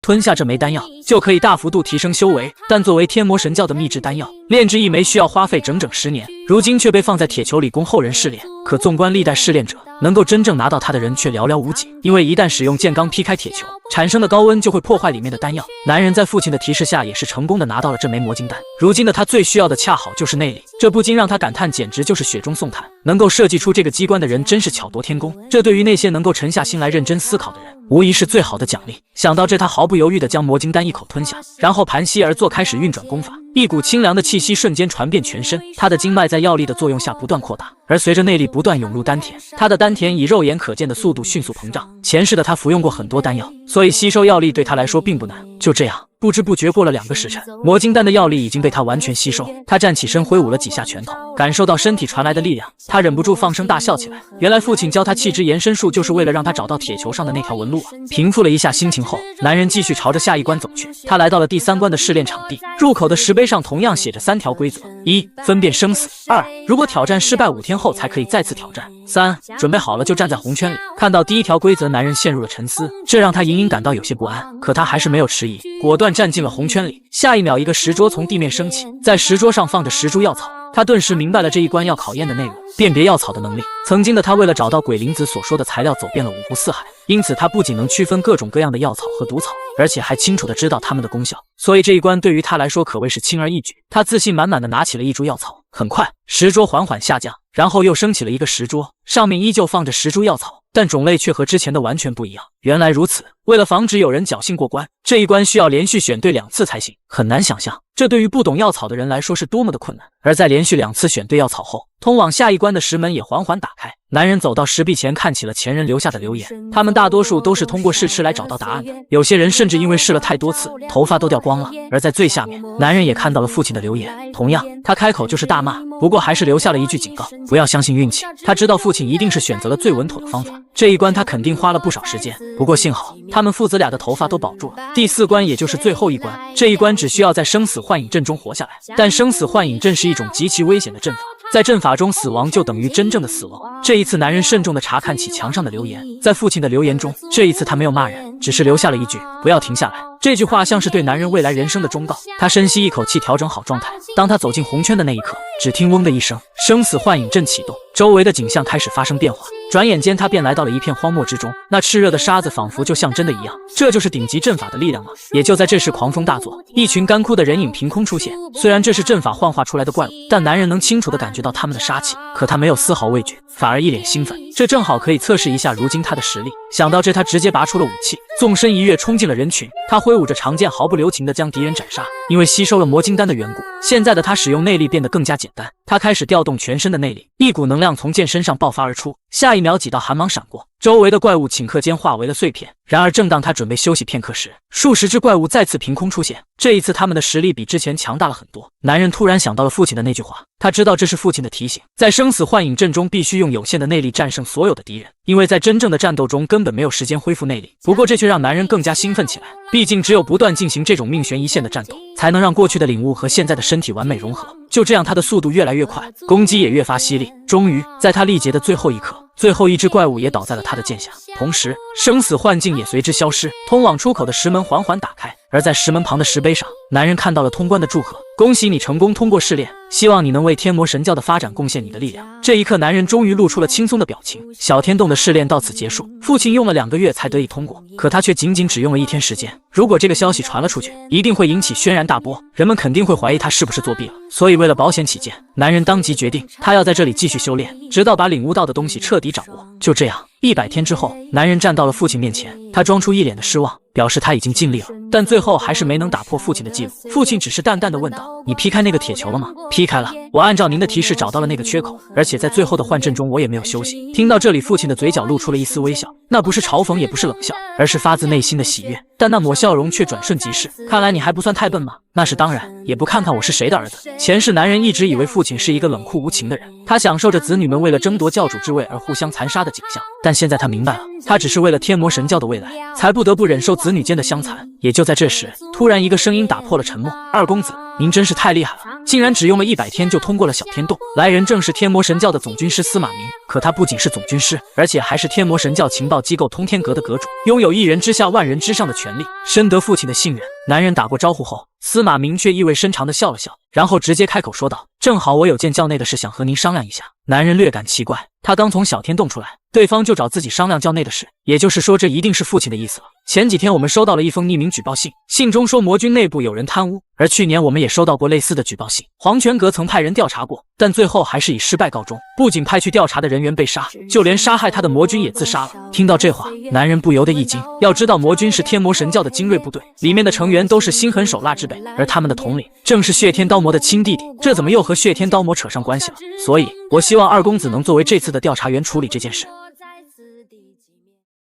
吞下这枚丹药就可以大幅度提升修为，但作为天魔神教的秘制丹药，炼制1枚需要花费整整10年，如今却被放在铁球里供后人试炼。可纵观历代试炼者，能够真正拿到它的人却寥寥无几，因为一旦使用剑罡劈开铁球，产生的高温就会破坏里面的丹药。男人在父亲的提示下也是成功的拿到了这枚魔晶丹，如今的他最需要的恰好就是内力，这不禁让他感叹简直就是雪中送炭，能够设计出这个机关的人真是巧夺天工，这对于那些能够沉下心来认真思考的人无疑是最好的奖励。想到这，他毫不犹豫地将魔晶丹一口吞下，然后盘膝而坐，开始运转功法。一股清凉的气息瞬间传遍全身，他的经脉在药力的作用下不断扩大，而随着内力不断涌入丹田，他的丹田以肉眼可见的速度迅速膨胀。前世的他服用过很多丹药，所以吸收药力对他来说并不难。就这样，不知不觉过了2个时辰，魔晶丹的药力已经被他完全吸收。他站起身，挥舞了几下拳头，感受到身体传来的力量，他忍不住放声大笑起来。原来父亲教他气之延伸术，就是为了让他找到铁球上的那条纹路啊！平复了一下心情后，男人继续朝着下一关走去。他来到了第3关的试炼场地，入口的石碑上同样写着3条规则：1. 分辨生死； 2. 如果挑战失败5天后才可以再次挑战； 3. 准备好了就站在红圈里。看到第1条规则，男人陷入了沉思，这让他隐隐感到有些不安，可他还是没有迟疑，果断站进了红圈里。下一秒，一个石桌从地面升起，在石桌上放着10株药草。他顿时明白了这一关要考验的内容，辨别药草的能力。曾经的他为了找到鬼灵子所说的材料，走遍了5湖4海，因此他不仅能区分各种各样的药草和毒草，而且还清楚地知道它们的功效，所以这一关对于他来说可谓是轻而易举。他自信满满地拿起了一株药草，很快石桌缓缓下降，然后又升起了一个石桌，上面依旧放着10株药草，但种类却和之前的完全不一样。原来如此，为了防止有人侥幸过关，这一关需要连续选对2次才行。很难想象，这对于不懂药草的人来说是多么的困难。而在连续2次选对药草后，通往下一关的石门也缓缓打开。男人走到石壁前，看起了前人留下的留言，他们大多数都是通过试吃来找到答案的，有些人甚至因为试了太多次，头发都掉光了。而在最下面，男人也看到了父亲的留言，同样他开口就是大骂，不过还是留下了一句警告：不要相信运气。他知道父亲一定是选择了最稳妥的方法，这一关他肯定花了不少时间，不过幸好他们父子俩的头发都保住了。第4关也就是最后一关，这一关只需要在生死幻影阵中活下来，但生死幻影阵是一种极其危险的阵法，在阵法中死亡就等于真正的死亡。这一次男人慎重地查看起墙上的留言，在父亲的留言中，这一次他没有骂人，只是留下了一句不要停下来。这句话像是对男人未来人生的忠告。他深吸一口气，调整好状态。当他走进红圈的那一刻，只听嗡的一声，生死幻影阵启动，周围的景象开始发生变化。转眼间他便来到了一片荒漠之中，那炽热的沙子仿佛就像真的一样，这就是顶级阵法的力量吗？也就在这时，狂风大作，一群干枯的人影凭空出现。虽然这是阵法幻化出来的怪物，但男人能清楚地感觉到他们的杀气，可他没有丝毫畏惧，反而一脸兴奋，这正好可以测试一下如今他的实力。想到这，他直接拔出了武器，纵身一跃冲进了人群。他挥舞着长剑，毫不留情地将敌人斩杀。因为吸收了魔晶丹的缘故，现在的他使用内力变得更加简单。他开始调动全身的内力，一股能量从剑身上爆发而出，下一秒几道寒芒闪过，周围的怪物顷刻间化为了碎片。然而正当他准备休息片刻时，数十只怪物再次凭空出现，这一次他们的实力比之前强大了很多。男人突然想到了父亲的那句话，他知道这是父亲的提醒，在生死幻影阵中必须用有限的内力战胜所有的敌人，因为在真正的战斗中根本没有时间恢复内力。不过这却让男人更加兴奋起来，毕竟只有不断进行这种命悬一线的战斗，才能让过去的领悟和现在的身体完美融合。就这样，他的速度越来越快，攻击也越发犀利。终于，在他力竭的最后一刻，最后一只怪物也倒在了他的剑下，同时生死幻境也随之消失。通往出口的石门缓缓打开，而在石门旁的石碑上，男人看到了通关的祝贺：恭喜你成功通过试炼，希望你能为天魔神教的发展贡献你的力量。这一刻，男人终于露出了轻松的表情。小天洞的试炼到此结束，父亲用了2个月才得以通过，可他却仅仅只用了1天时间。如果这个消息传了出去，一定会引起轩然大波，人们肯定会怀疑他是不是作弊了。所以为了保险起见，男人当即决定，他要在这里继续修炼，直到把领悟到的东西彻底掌握。就这样，100天之后，男人站到了父亲面前，他装出一脸的失望，表示他已经尽力了，但最后还是没能打破父亲的记录。父亲只是淡淡的问道：“你劈开那个铁球了吗？”“劈开了，我按照您的提示找到了那个缺口，而且在最后的幻阵中我也没有休息。”听到这里，父亲的嘴角露出了一丝微笑，那不是嘲讽，也不是冷笑，而是发自内心的喜悦。但那抹笑容却转瞬即逝。看来你还不算太笨吗？那是当然，也不看看我是谁的儿子。前世男人一直以为父亲是一个冷酷无情的人，他享受着子女们为了争夺教主之位而互相残杀的景象，但现在他明白了，他只是为了天魔神教的未来，才不得不忍受子女间的相残。也就在这时，突然一个声音打破了沉默：“二公子，您真是太厉害了，竟然只用了100天就通过了小天洞。”来人正是天魔神教的总军师司马明，可他不仅是总军师，而且还是天魔神教情报机构通天阁的阁主，拥有1人之下万人之上的权力，深得父亲的信任。男人打过招呼后，司马明却意味深长地笑了笑，然后直接开口说道：“正好我有件教内的事想和您商量一下。”男人略感奇怪，他刚从小天洞出来，对方就找自己商量教内的事，也就是说这一定是父亲的意思了。前几天我们收到了一封匿名举报信，信中说魔军内部有人贪污，而去年我们也收到过类似的举报信，黄泉阁曾派人调查过，但最后还是以失败告终。不仅派去调查的人员被杀，就连杀害他的魔军也自杀了。听到这话，男人不由得一惊。要知道魔军是天魔神教的精锐部队，里面的成员都是心狠手辣之辈，而他们的统领正是血天刀魔的亲弟弟，这怎么又和血天刀魔扯上关系了？所以我希望二公子能作为这次的调查员处理这件事。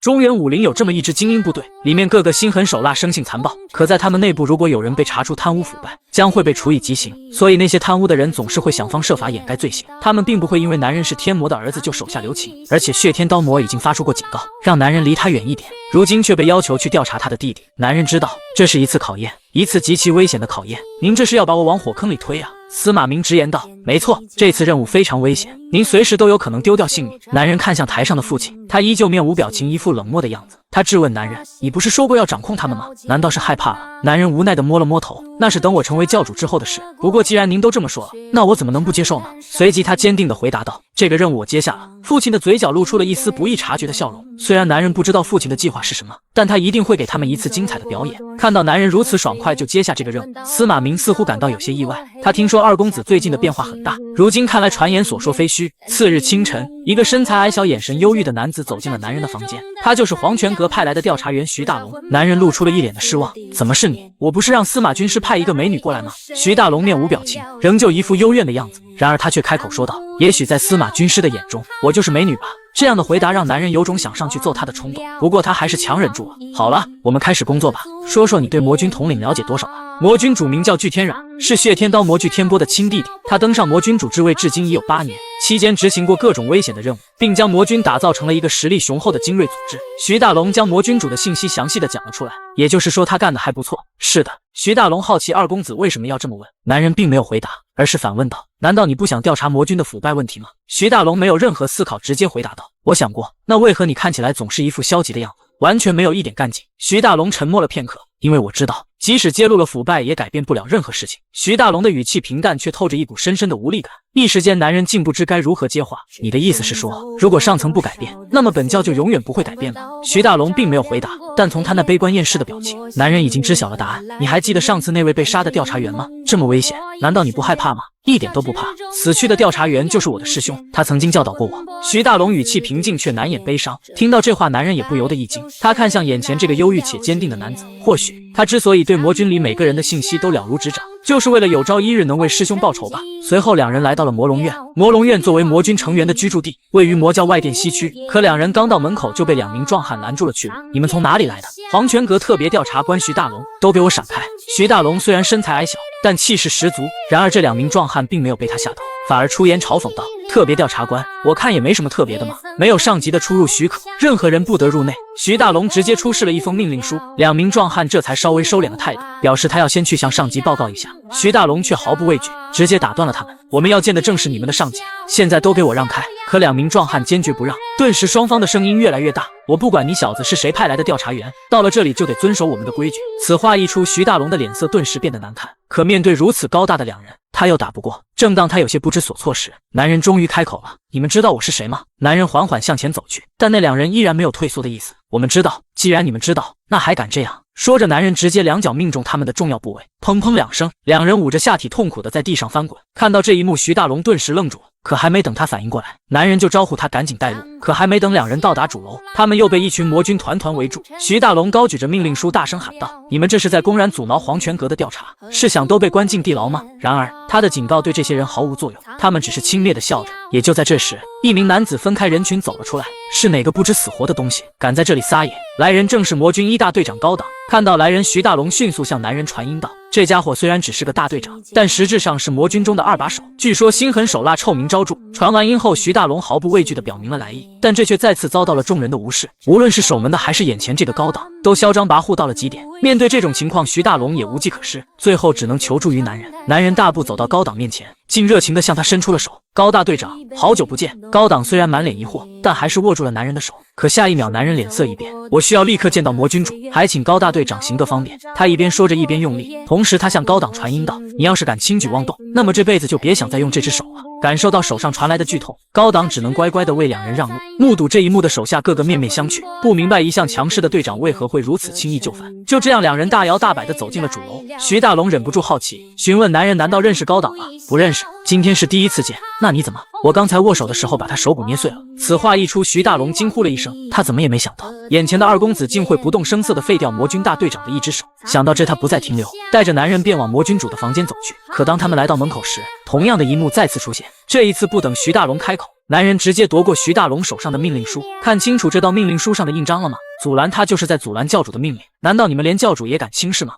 中原武林有这么一支精英部队，里面个个心狠手辣，生性残暴，可在他们内部如果有人被查出贪污腐败，将会被处以极刑，所以那些贪污的人总是会想方设法掩盖罪行，他们并不会因为男人是天魔的儿子就手下留情，而且血天刀魔已经发出过警告，让男人离他远一点，如今却被要求去调查他的弟弟。男人知道这是一次考验，一次极其危险的考验。您这是要把我往火坑里推啊？司马明直言道：“没错，这次任务非常危险，您随时都有可能丢掉性命。”男人看向台上的父亲，他依旧面无表情，一副冷漠的样子。他质问男人：“你不是说过要掌控他们吗？难道是害怕了？”男人无奈地摸了摸头：“那是等我成为教主之后的事。不过既然您都这么说了，那我怎么能不接受呢？”随即他坚定地回答道：“这个任务我接下了。”父亲的嘴角露出了一丝不易察觉的笑容。虽然男人不知道父亲的计划是什么，但他一定会给他们一次精彩的表演。看到男人如此爽快就接下这个任务，司马明似乎感到有些意外。他听说二公子最近的变化很大，如今看来传言所说非虚。次日清晨，一个身材矮小、眼神忧郁的男子走进了男人的房间，他就是黄泉阁派来的调查员徐大龙。男人露出了一脸的失望：“怎么是你？我不是让司马军师派一个美女过来吗？”徐大龙面无表情，仍旧一副幽怨的样子。然而他却开口说道：“也许在司马军师的眼中，我就是美女吧。”这样的回答让男人有种想上去揍他的冲动，不过他还是强忍住了。好了，我们开始工作吧。说说你对魔军统领了解多少吧？魔军主名叫巨天壤，是血天刀魔巨天波的亲弟弟。他登上魔军主之位至今已有8年，期间执行过各种危险的任务，并将魔军打造成了一个实力雄厚的精锐组织。徐大龙将魔军主的信息详细的讲了出来，也就是说他干得还不错。是的，徐大龙好奇二公子为什么要这么问。男人并没有回答，而是反问道：“难道你不想调查魔军的腐败问题吗？”徐大龙没有任何思考，直接回答道：“我想过，那为何你看起来总是一副消极的样子，完全没有一点干劲？”徐大龙沉默了片刻，因为我知道，即使揭露了腐败，也改变不了任何事情。徐大龙的语气平淡，却透着一股深深的无力感。一时间，男人竟不知该如何接话。你的意思是说，如果上层不改变，那么本教就永远不会改变吗？徐大龙并没有回答，但从他那悲观厌世的表情，男人已经知晓了答案。你还记得上次那位被杀的调查员吗？这么危险，难道你不害怕吗？一点都不怕，死去的调查员就是我的师兄，他曾经教导过我。徐大龙语气平静，却难掩悲伤。听到这话，男人也不由得一惊。他看向眼前这个忧郁且坚定的男子，或许他之所以对魔军里每个人的信息都了如指掌，就是为了有朝一日能为师兄报仇吧。随后两人来到了魔龙院，魔龙院作为魔军成员的居住地，位于魔教外殿西区。可两人刚到门口就被2名壮汉拦住了去路。你们从哪里来的？黄泉阁特别调查官徐大龙，都给我闪开！徐大龙虽然身材矮小，但气势十足。然而这2名壮汉并没有被他吓到，反而出言嘲讽道：“特别调查官，我看也没什么特别的嘛，没有上级的出入许可，任何人不得入内。”徐大龙直接出示了一封命令书，2名壮汉这才稍微收敛了态度，表示他要先去向上级报告一下。徐大龙却毫不畏惧，直接打断了他们：“我们要见的正是你们的上级，现在都给我让开！”可2名壮汉坚决不让，顿时双方的声音越来越大。我不管你小子是谁派来的调查员，到了这里就得遵守我们的规矩。此话一出，徐大龙的脸色顿时变得难看。可面对如此高大的2人，他又打不过。正当他有些不知所措时，男人终于开口了：“你们知道我是谁吗？”男人缓缓向前走去，但那2人依然没有退缩的意思。“我们知道，既然你们知道，那还敢这样？”说着，男人直接2脚命中他们的重要部位，砰砰2声，2人捂着下体痛苦的在地上翻滚。看到这一幕，徐大龙顿时愣住了。可还没等他反应过来，男人就招呼他赶紧带路。可还没等2人到达主楼，他们又被一群魔军团围住。徐大龙高举着命令书，大声喊道：“你们这是在公然阻挠黄泉阁的调查，是想都被关进地牢吗？”然而他的警告对这些人毫无作用，他们只是轻蔑地笑着。也就在这时，一名男子分开人群走了出来。是哪个不知死活的东西敢在这里撒野？来人正是魔军1大队长高党。看到来人，徐大龙迅速向男人传音道：“这家伙虽然只是个大队长，但实质上是魔军中的2把手，据说心狠手辣，臭名昭著。”传完音后，徐大龙毫不畏惧地表明了来意，但这却再次遭到了众人的无视。无论是守门的还是眼前这个高党，都嚣张跋扈到了极点。面对这种情况，徐大龙也无计可施，最后只能求助于男人。男人大步走到高党面前，竟热情地向他伸出了手：“高大队长，好久不见。”高党虽然满脸疑惑，但还是握住了男人的手。可下一秒，男人脸色一变：“我需要立刻见到魔君主，还请高大队长行个方便。”他一边说着，一边用力，同时他向高党传音道：“你要是敢轻举妄动，那么这辈子就别想再用这只手了。”感受到手上传来的剧痛，高党只能乖乖地为2人让路。目睹这一幕的手下个个面面相觑，不明白一向强势的队长为何会如此轻易就范。就这样，2人大摇大摆地走进了主楼。徐大龙忍不住好奇，询问男人：“难道认识高党吗？”“不认识，今天是第一次见。”“那你怎么？”“我刚才握手的时候把他手骨捏碎了。”此话一出，徐大龙惊呼了一声，他怎么也没想到，眼前的2公子竟会不动声色地废掉魔军大队长的一只手。想到这，他不再停留，带着男人便往魔君主的房间走去。可当他们来到门口时，同样的一幕再次出现。这一次不等徐大龙开口，男人直接夺过徐大龙手上的命令书。看清楚这道命令书上的印章了吗？阻拦他就是在阻拦教主的命令，难道你们连教主也敢轻视吗？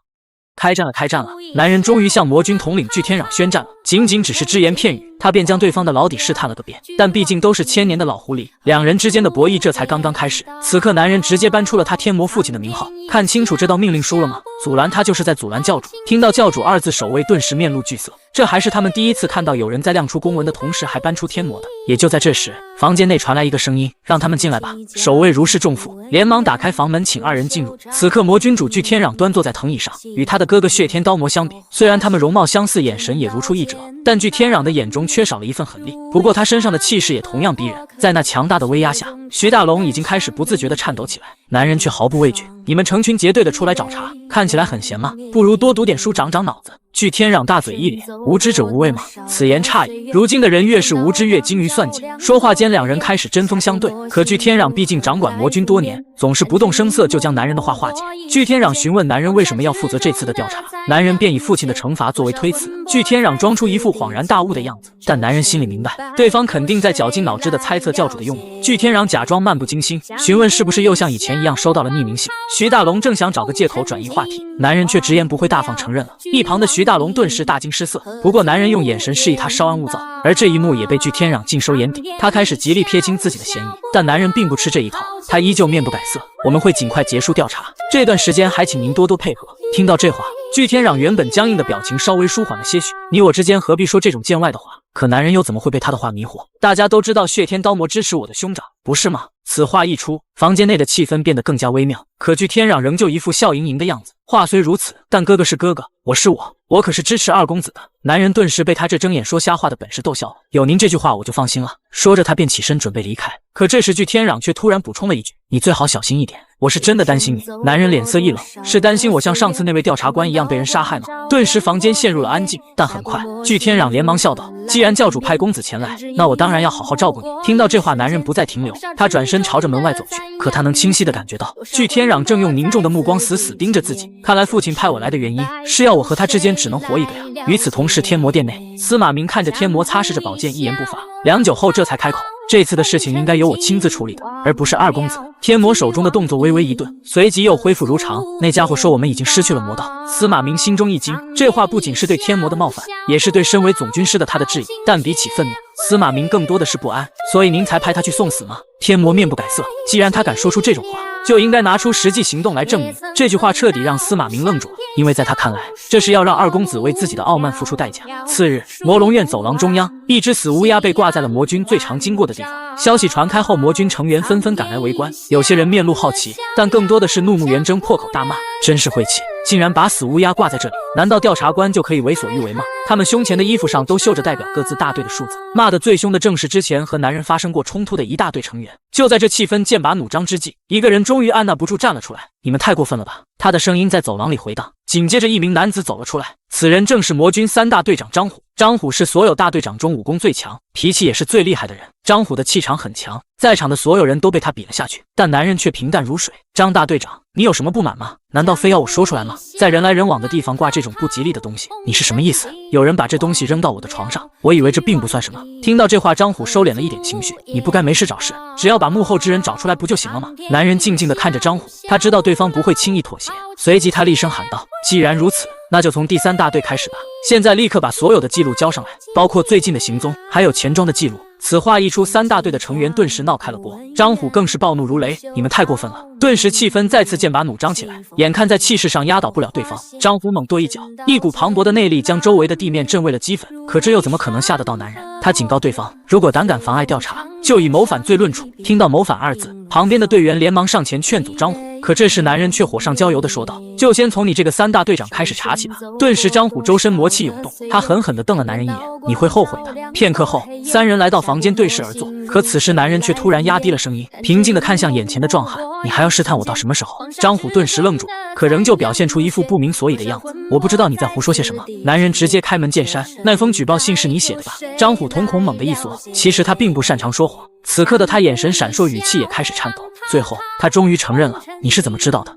开战了，开战了！男人终于向魔军统领巨天壤宣战了。仅仅只是只言片语，他便将对方的老底试探了个遍。但毕竟都是1000年的老狐狸，2人之间的博弈这才刚刚开始。此刻，男人直接搬出了他天魔父亲的名号。看清楚这道命令书了吗？阻拦他就是在阻拦教主。听到教主2字，守卫顿时面露惧色。这还是他们第一次看到有人在亮出公文的同时还搬出天魔的。也就在这时，房间内传来一个声音：“让他们进来吧。”守卫如释重负，连忙打开房门，请2人进入。此刻，魔君主巨天壤端坐在藤椅上，与他的哥哥血天刀魔相比，虽然他们容貌相似，眼神也如出一辙，但巨天壤的眼中缺少了一份狠厉。不过他身上的气势也同样逼人，在那强大的威压下，徐大龙已经开始不自觉地颤抖起来。男人却毫不畏惧：“你们成群结队的出来找茬，看起来很闲吗？不如多读点书，长长脑子。”巨天壤大嘴一咧：“无知者无畏吗？此言差矣。如今的人越是无知，越精于算计。”说话间，2人开始针锋相对。可巨天壤毕竟掌管魔军多年，总是不动声色就将男人的话化解。巨天壤询问男人为什么要负责这次的调查，男人便以父亲的惩罚作为推辞。巨天壤装出一副恍然大悟的样子，但男人心里明白，对方肯定在绞尽脑汁地猜测教主的用意。巨天壤假装漫不经心，询问是不是又像以前一样收到了匿名信。徐大龙正想找个借口转移话题，男人却直言不讳，大方承认了。一旁的徐大龙顿时大惊失色，不过男人用眼神示意他稍安勿躁，而这一幕也被巨天壤尽收眼底。他开始极力撇清自己的嫌疑，但男人并不吃这一套，他依旧面不改色：“我们会尽快结束调查，这段时间还请您多多配合。”听到这话，巨天壤原本僵硬的表情稍微舒缓了些许。你我之间何必说这种见外的话？可男人又怎么会被他的话迷惑？大家都知道血天刀魔支持我的兄长，不是吗？此话一出，房间内的气氛变得更加微妙。可巨天壤仍旧一副笑盈盈的样子。话虽如此，但哥哥是哥哥，我是我可是支持2公子的。男人顿时被他这睁眼说瞎话的本事逗笑了。有您这句话我就放心了。说着他便起身准备离开。可这时巨天壤却突然补充了一句：“你最好小心一点，我是真的担心你。男人脸色一冷，是担心我像上次那位调查官一样被人杀害吗？顿时房间陷入了安静，但很快，巨天壤连忙笑道：“既然教主派公子前来，那我当然要好好照顾你。”听到这话，男人不再停留，他转身朝着门外走去。可他能清晰地感觉到，巨天壤正用凝重的目光死死盯着自己。看来父亲派我来的原因，是要我和他之间只能活一个呀。与此同时，天魔殿内，司马明看着天魔擦拭着宝剑，一言不发。良久后，这才开口：“这次的事情应该由我亲自处理的，而不是二公子。”天魔手中的动作微微一顿，随即又恢复如常。那家伙说我们已经失去了魔道。司马明心中一惊，这话不仅是对天魔的冒犯，也是对身为总军师的他的质疑。但比起愤怒，司马明更多的是不安。所以您才派他去送死吗？天魔面不改色，既然他敢说出这种话，就应该拿出实际行动来证明。这句话彻底让司马明愣住了，因为在他看来，这是要让二公子为自己的傲慢付出代价。次日，魔龙院走廊中央，一只死乌鸦被挂在了魔军最常经过的地方。消息传开后，魔军成员纷纷赶来围观，有些人面露好奇，但更多的是怒目圆睁，破口大骂：“真是晦气，竟然把死乌鸦挂在这里！难道调查官就可以为所欲为吗？”他们胸前的衣服上都绣着代表各自大队的数字。骂得最凶的正是之前和男人发生过冲突的一大队成员。就在这气氛剑拔弩张之际，一个人终于按捺不住站了出来：“你们太过分了吧！”他的声音在走廊里回荡。紧接着，一名男子走了出来，此人正是魔军3大队长张虎。张虎是所有大队长中武功最强，脾气也是最厉害的人。张虎的气场很强，在场的所有人都被他比了下去，但男人却平淡如水。张大队长，你有什么不满吗？难道非要我说出来吗？在人来人往的地方挂这种不吉利的东西，你是什么意思？有人把这东西扔到我的床上，我以为这并不算什么。听到这话，张虎收敛了一点情绪，你不该没事找事，只要把幕后之人找出来不就行了吗？男人静静地看着张虎，他知道对方不会轻易妥协。随即他厉声喊道：“既然如此，那就从第3大队开始吧。现在立刻把所有的记录交上来，包括最近的行踪，还有钱庄的记录。”此话一出，3大队的成员顿时闹开了波。张虎更是暴怒如雷：“你们太过分了！”顿时气氛再次剑拔弩张起来。眼看在气势上压倒不了对方，张虎猛跺一脚，一股磅礴的内力将周围的地面震为了齑粉。可这又怎么可能吓得到男人？他警告对方，如果胆敢妨碍调查，就以谋反罪论处。听到谋反2字，旁边的队员连忙上前劝阻张虎。可这时男人却火上浇油地说道：“就先从你这个3大队长开始查起吧。”顿时张虎周身魔气涌动，他狠狠地瞪了男人一眼：“你会后悔的。”片刻后，3人来到房间对视而坐。可此时男人却突然压低了声音，平静地看向眼前的壮汉：“你还要试探我到什么时候？”张虎顿时愣住，可仍旧表现出一副不明所以的样子：“我不知道你在胡说些什么。”男人直接开门见山：“那封举报信是你写的吧？”张虎瞳孔猛地一缩，其实他并不擅长说谎。此刻的他眼神闪烁，语气也开始颤抖。最后，他终于承认了：“你是怎么知道的？”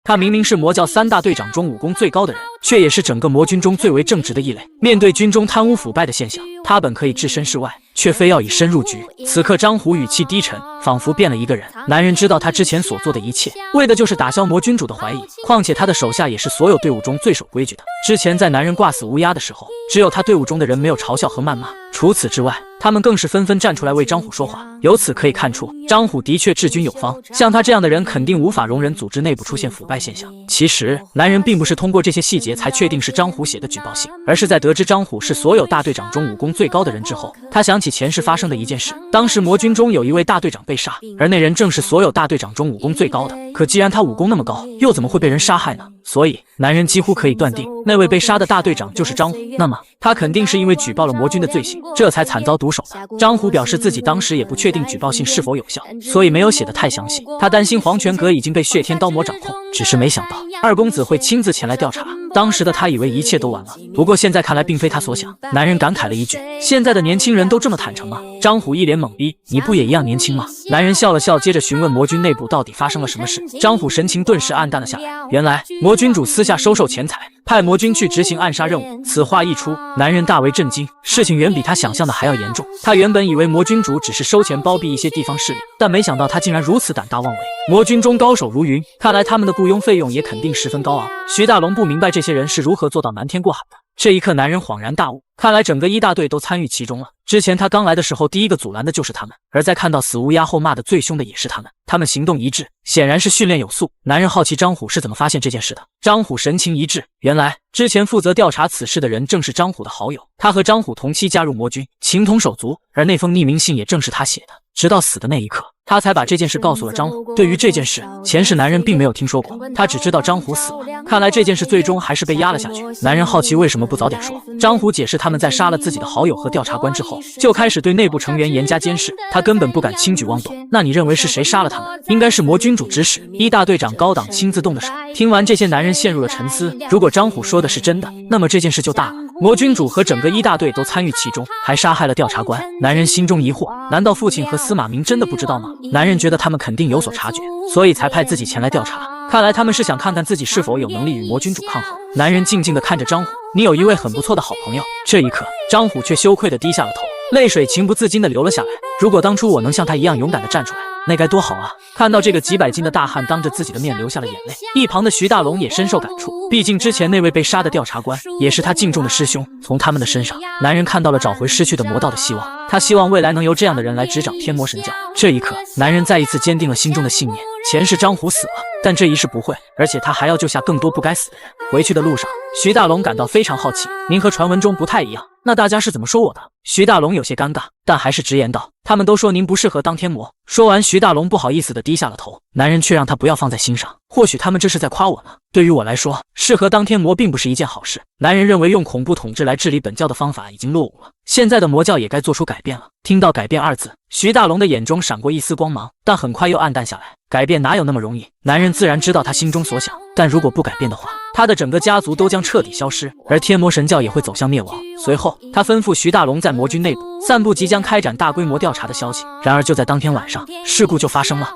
他明明是魔教3大队长中武功最高的人，却也是整个魔军中最为正直的一类。面对军中贪污腐败的现象，他本可以置身事外，却非要以身入局。此刻张虎语气低沉，仿佛变了一个人。男人知道他之前所做的一切，为的就是打消魔君主的怀疑。况且他的手下也是所有队伍中最守规矩的。之前在男人挂死乌鸦的时候，只有他队伍中的人没有嘲笑和谩骂，除此之外，他们更是纷纷站出来为张虎说话。由此可以看出，张虎的确治军有方，像他这样的人肯定无法容忍组织内部出现腐败现象。其实男人并不是通过这些细节才确定是张虎写的举报信，而是在得知张虎是所有大队长中武功最高的人之后，他想起前世发生的一件事。当时魔军中有一位大队长被杀，而那人正是所有大队长中武功最高的。可既然他武功那么高，又怎么会被人杀害呢？所以男人几乎可以断定，那位被杀的大队长就是张虎。那么他肯定是因为举报了魔军的罪行，这才惨遭毒手的。张虎表示自己当时也不确定举报信是否有效，所以没有写得太详细。他担心黄泉阁已经被血天刀魔掌控，只是没想到二公子会亲自前来调查。当时的他以为一切都完了，不过现在看来并非他所想。男人感慨了一句：“现在的年轻人都这么坦诚吗？”张虎一脸懵逼：“你不也一样年轻吗？”男人笑了笑，接着询问魔军内部到底发生了什么事。张虎神情顿时暗淡了下来。原来魔君主私下收受钱财，派魔军去执行暗杀任务。此话一出，男人大为震惊，事情远比他想象的还要严重。他原本以为魔君主只是收钱包庇一些地方势力，但没想到他竟然如此胆大妄为。魔军中高手如云，看来他们的雇佣费用也肯定十分高昂。徐大龙不明白这些人是如何做到瞒天过海的。这一刻，男人恍然大悟，看来整个1大队都参与其中了。之前他刚来的时候，第一个阻拦的就是他们，而在看到死乌鸦后，骂的最凶的也是他们。他们行动一致，显然是训练有素。男人好奇张虎是怎么发现这件事的。张虎神情一致，原来之前负责调查此事的人正是张虎的好友，他和张虎同期加入魔军，情同手足，而那封匿名信也正是他写的。直到死的那一刻，他才把这件事告诉了张虎。对于这件事，前世男人并没有听说过，他只知道张虎死了。看来这件事最终还是被压了下去。男人好奇为什么不早点说。张虎解释，他们在杀了自己的好友和调查官之后，就开始对内部成员严加监视，他根本不敢轻举妄动。那你认为是谁杀了他们？应该是魔君主指使，一大队长高党亲自动的手。听完这些，男人陷入了沉思。如果张虎说的是真的，那么这件事就大了。魔君主和整个一大队都参与其中，还杀害了调查官。男人心中疑惑，难道父亲和司马明真的不知道吗？男人觉得他们肯定有所察觉，所以才派自己前来调查。看来他们是想看看自己是否有能力与魔君主抗衡。男人静静地看着张虎，你有一位很不错的好朋友。这一刻，张虎却羞愧地低下了头，泪水情不自禁地流了下来。如果当初我能像他一样勇敢地站出来，那该多好啊！看到这个几百斤的大汉当着自己的面流下了眼泪，一旁的徐大龙也深受感触。毕竟之前那位被杀的调查官也是他敬重的师兄。从他们的身上，男人看到了找回失去的魔道的希望。他希望未来能由这样的人来执掌天魔神教。这一刻，男人再一次坚定了心中的信念。前世张虎死了，但这一世不会，而且他还要救下更多不该死的人。回去的路上，徐大龙感到非常好奇，您和传闻中不太一样，那大家是怎么说我的？徐大龙有些尴尬，但还是直言道，他们都说您不适合当天魔。说完，徐大龙不好意思地低下了头。男人却让他不要放在心上，或许他们这是在夸我呢。对于我来说，适合当天魔并不是一件好事。男人认为用恐怖统治来治理本教的方法已经落伍了，现在的魔教也该做出改变了。听到改变二字，徐大龙的眼中闪过一丝光芒，但很快又暗淡下来。改变哪有那么容易？男人自然知道他心中所想，但如果不改变的话，他的整个家族都将彻底消失，而天魔神教也会走向灭亡。随后，他吩咐徐大龙在魔军内部散布即将开展大规模调查的消息。然而就在当天晚上，事故就发生了。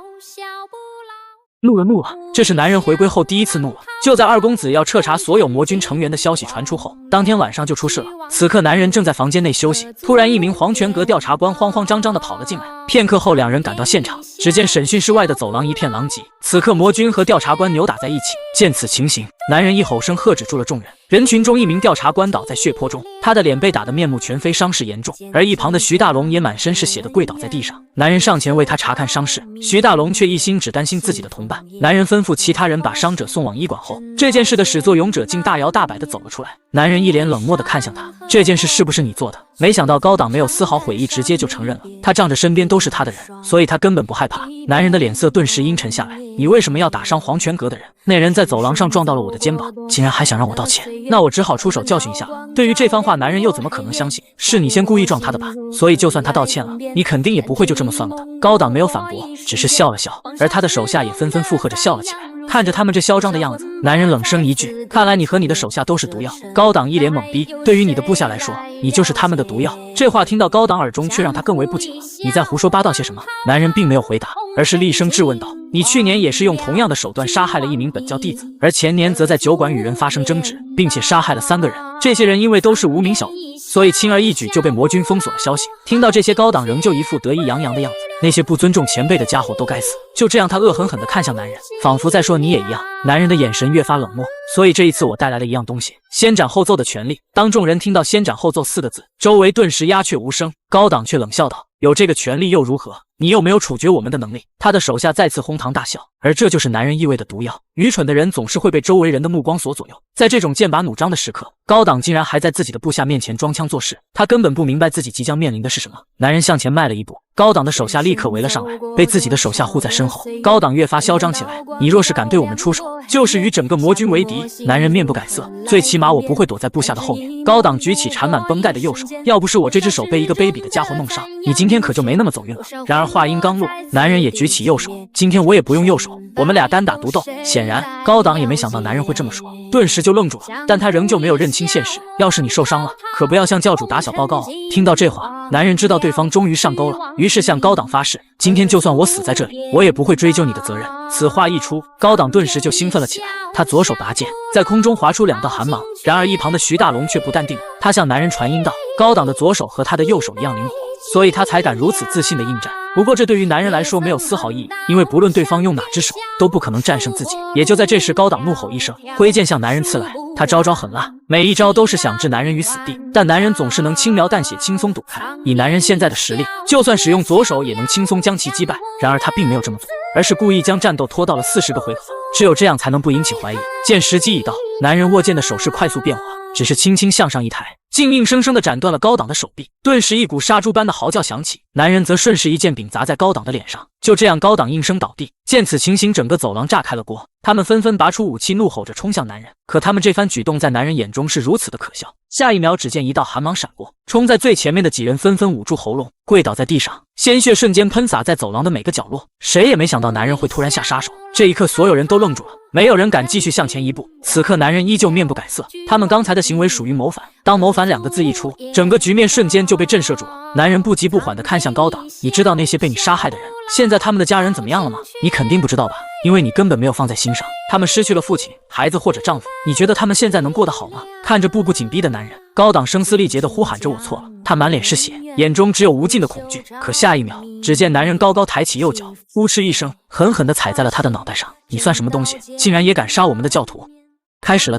怒了！这是男人回归后第一次怒了。就在二公子要彻查所有魔军成员的消息传出后，当天晚上就出事了。此刻男人正在房间内休息，突然一名黄泉阁调查官慌慌张张地跑了进来。片刻后，两人赶到现场，只见审讯室外的走廊一片狼藉。此刻魔军和调查官扭打在一起。见此情形，男人一吼声喝止住了众人。人群中，一名调查官倒在血泊中，他的脸被打得面目全非，伤势严重。而一旁的徐大龙也满身是血的跪倒在地上。男人上前为他查看伤势，徐大龙却一心只担心自己的同伴。男人吩咐其他人把伤者送往医馆后，这件事的始作俑者竟大摇大摆地走了出来。男人一脸冷漠地看向他，这件事是不是你做的？没想到高党没有丝毫悔意，直接就承认了。他仗着身边都是他的人，所以他根本不害怕。男人的脸色顿时阴沉下来，你为什么要打伤黄泉阁的人？那人在走廊上撞到了我的肩膀，竟然还想让我道歉，那我只好出手教训一下了。对于这番话，男人又怎么可能相信？是你先故意撞他的吧？所以就算他道歉了，你肯定也不会就这么算了的。高党没有反驳，只是笑了笑，而他的手下也纷纷附和着笑了起来。看着他们这嚣张的样子，男人冷声一句，看来你和你的手下都是毒药。高党一脸懵逼，对于你的部下来说，你就是他们的毒药。这话听到高党耳中，却让他更为不解了。你在胡说八道些什么？男人并没有回答，而是厉声质问道，你去年也是用同样的手段杀害了一名本教弟子，而前年则在酒馆与人发生争执，并且杀害了3个人。这些人因为都是无名小卒，所以轻而易举就被魔军封锁了消息。听到这些，高党仍旧一副得意洋洋的样子，那些不尊重前辈的家伙都该死。就这样，他恶狠狠地看向男人，仿佛在说你也一样。男人的眼神越发冷漠，所以这一次我带来了一样东西，先斩后奏的权利。当众人听到先斩后奏4个字，周围顿时鸦雀无声。高党却冷笑道，有这个权利又如何？你又没有处决我们的能力。他的手下再次哄堂大笑，而这就是男人意味的毒药。愚蠢的人总是会被周围人的目光所左右，在这种剑拔弩张的时刻，高党竟然还在自己的部下面前装腔作势，他根本不明白自己即将面临的是什么。男人向前迈了一步，高党的手下立刻围了上来，被自己的手下护在身后。高党越发嚣张起来，你若是敢对我们出手，就是与整个魔军为敌。男人面不改色，最起码我不会躲在部下的后面。高党举起缠满绷带的右手，要不是我这只手被一个卑鄙的家伙弄伤，你今天可就没那么走运了。然而话音刚落，男人也举起右手，今天我也不用右手，我们俩单打独斗。显然高党也没想到男人会这么说，顿时就愣住了，但他仍旧没有认清现实。要是你受伤了，可不要向教主打小报告哦。听到这话，男人知道对方终于上钩了，于是向高党发誓，今天就算我死在这里，我也不会追究你的责任。此话一出，高党顿时就兴奋了起来，他左手拔剑，在空中划出2道寒芒。然而一旁的徐大龙却不淡定，他向男人传音道，高党的左手和他的右手一样灵活，所以他才敢如此自信的应战。不过这对于男人来说没有丝毫意义，因为不论对方用哪只手，都不可能战胜自己。也就在这时，高党怒吼一声，挥剑向男人刺来。他招招狠辣，每一招都是想置男人于死地，但男人总是能轻描淡写轻松躲开。以男人现在的实力，就算使用左手也能轻松将其击败。然而他并没有这么做，而是故意将战斗拖到了40个回合，只有这样才能不引起怀疑。见时机已到，男人握剑的手势快速变化，只是轻轻向上一抬，竟硬生生地斩断了高档的手臂。顿时一股杀猪般的嚎叫响起，男人则顺势一剑柄砸在高档的脸上。就这样，高档应声倒地。见此情形，整个走廊炸开了锅，他们纷纷拔出武器，怒吼着冲向男人。可他们这番举动在男人眼中是如此的可笑。下一秒，只见一道寒芒闪过，冲在最前面的几人纷纷捂住喉咙，跪倒在地上，鲜血瞬间喷洒在走廊的每个角落。谁也没想到男人会突然下杀手。这一刻，所有人都愣住了，没有人敢继续向前一步。此刻，男人依旧面不改色，他们刚才的行为属于谋反。当谋反两个字一出，整个局面瞬间就被震慑住了。男人不急不缓地看向高档，你知道那些被你杀害的人，现在他们的家人怎么样了吗？你肯定不知道吧，因为你根本没有放在心上。他们失去了父亲、孩子或者丈夫，你觉得他们现在能过得好吗？看着步步紧逼的男人，高档声嘶力竭地呼喊着我错了。他满脸是血，眼中只有无尽的恐惧。可下一秒，只见男人高高抬起右脚，呼哧一声，狠狠地踩在了他的脑袋上。你算什么东西，竟然也敢杀我们的教徒？开始了！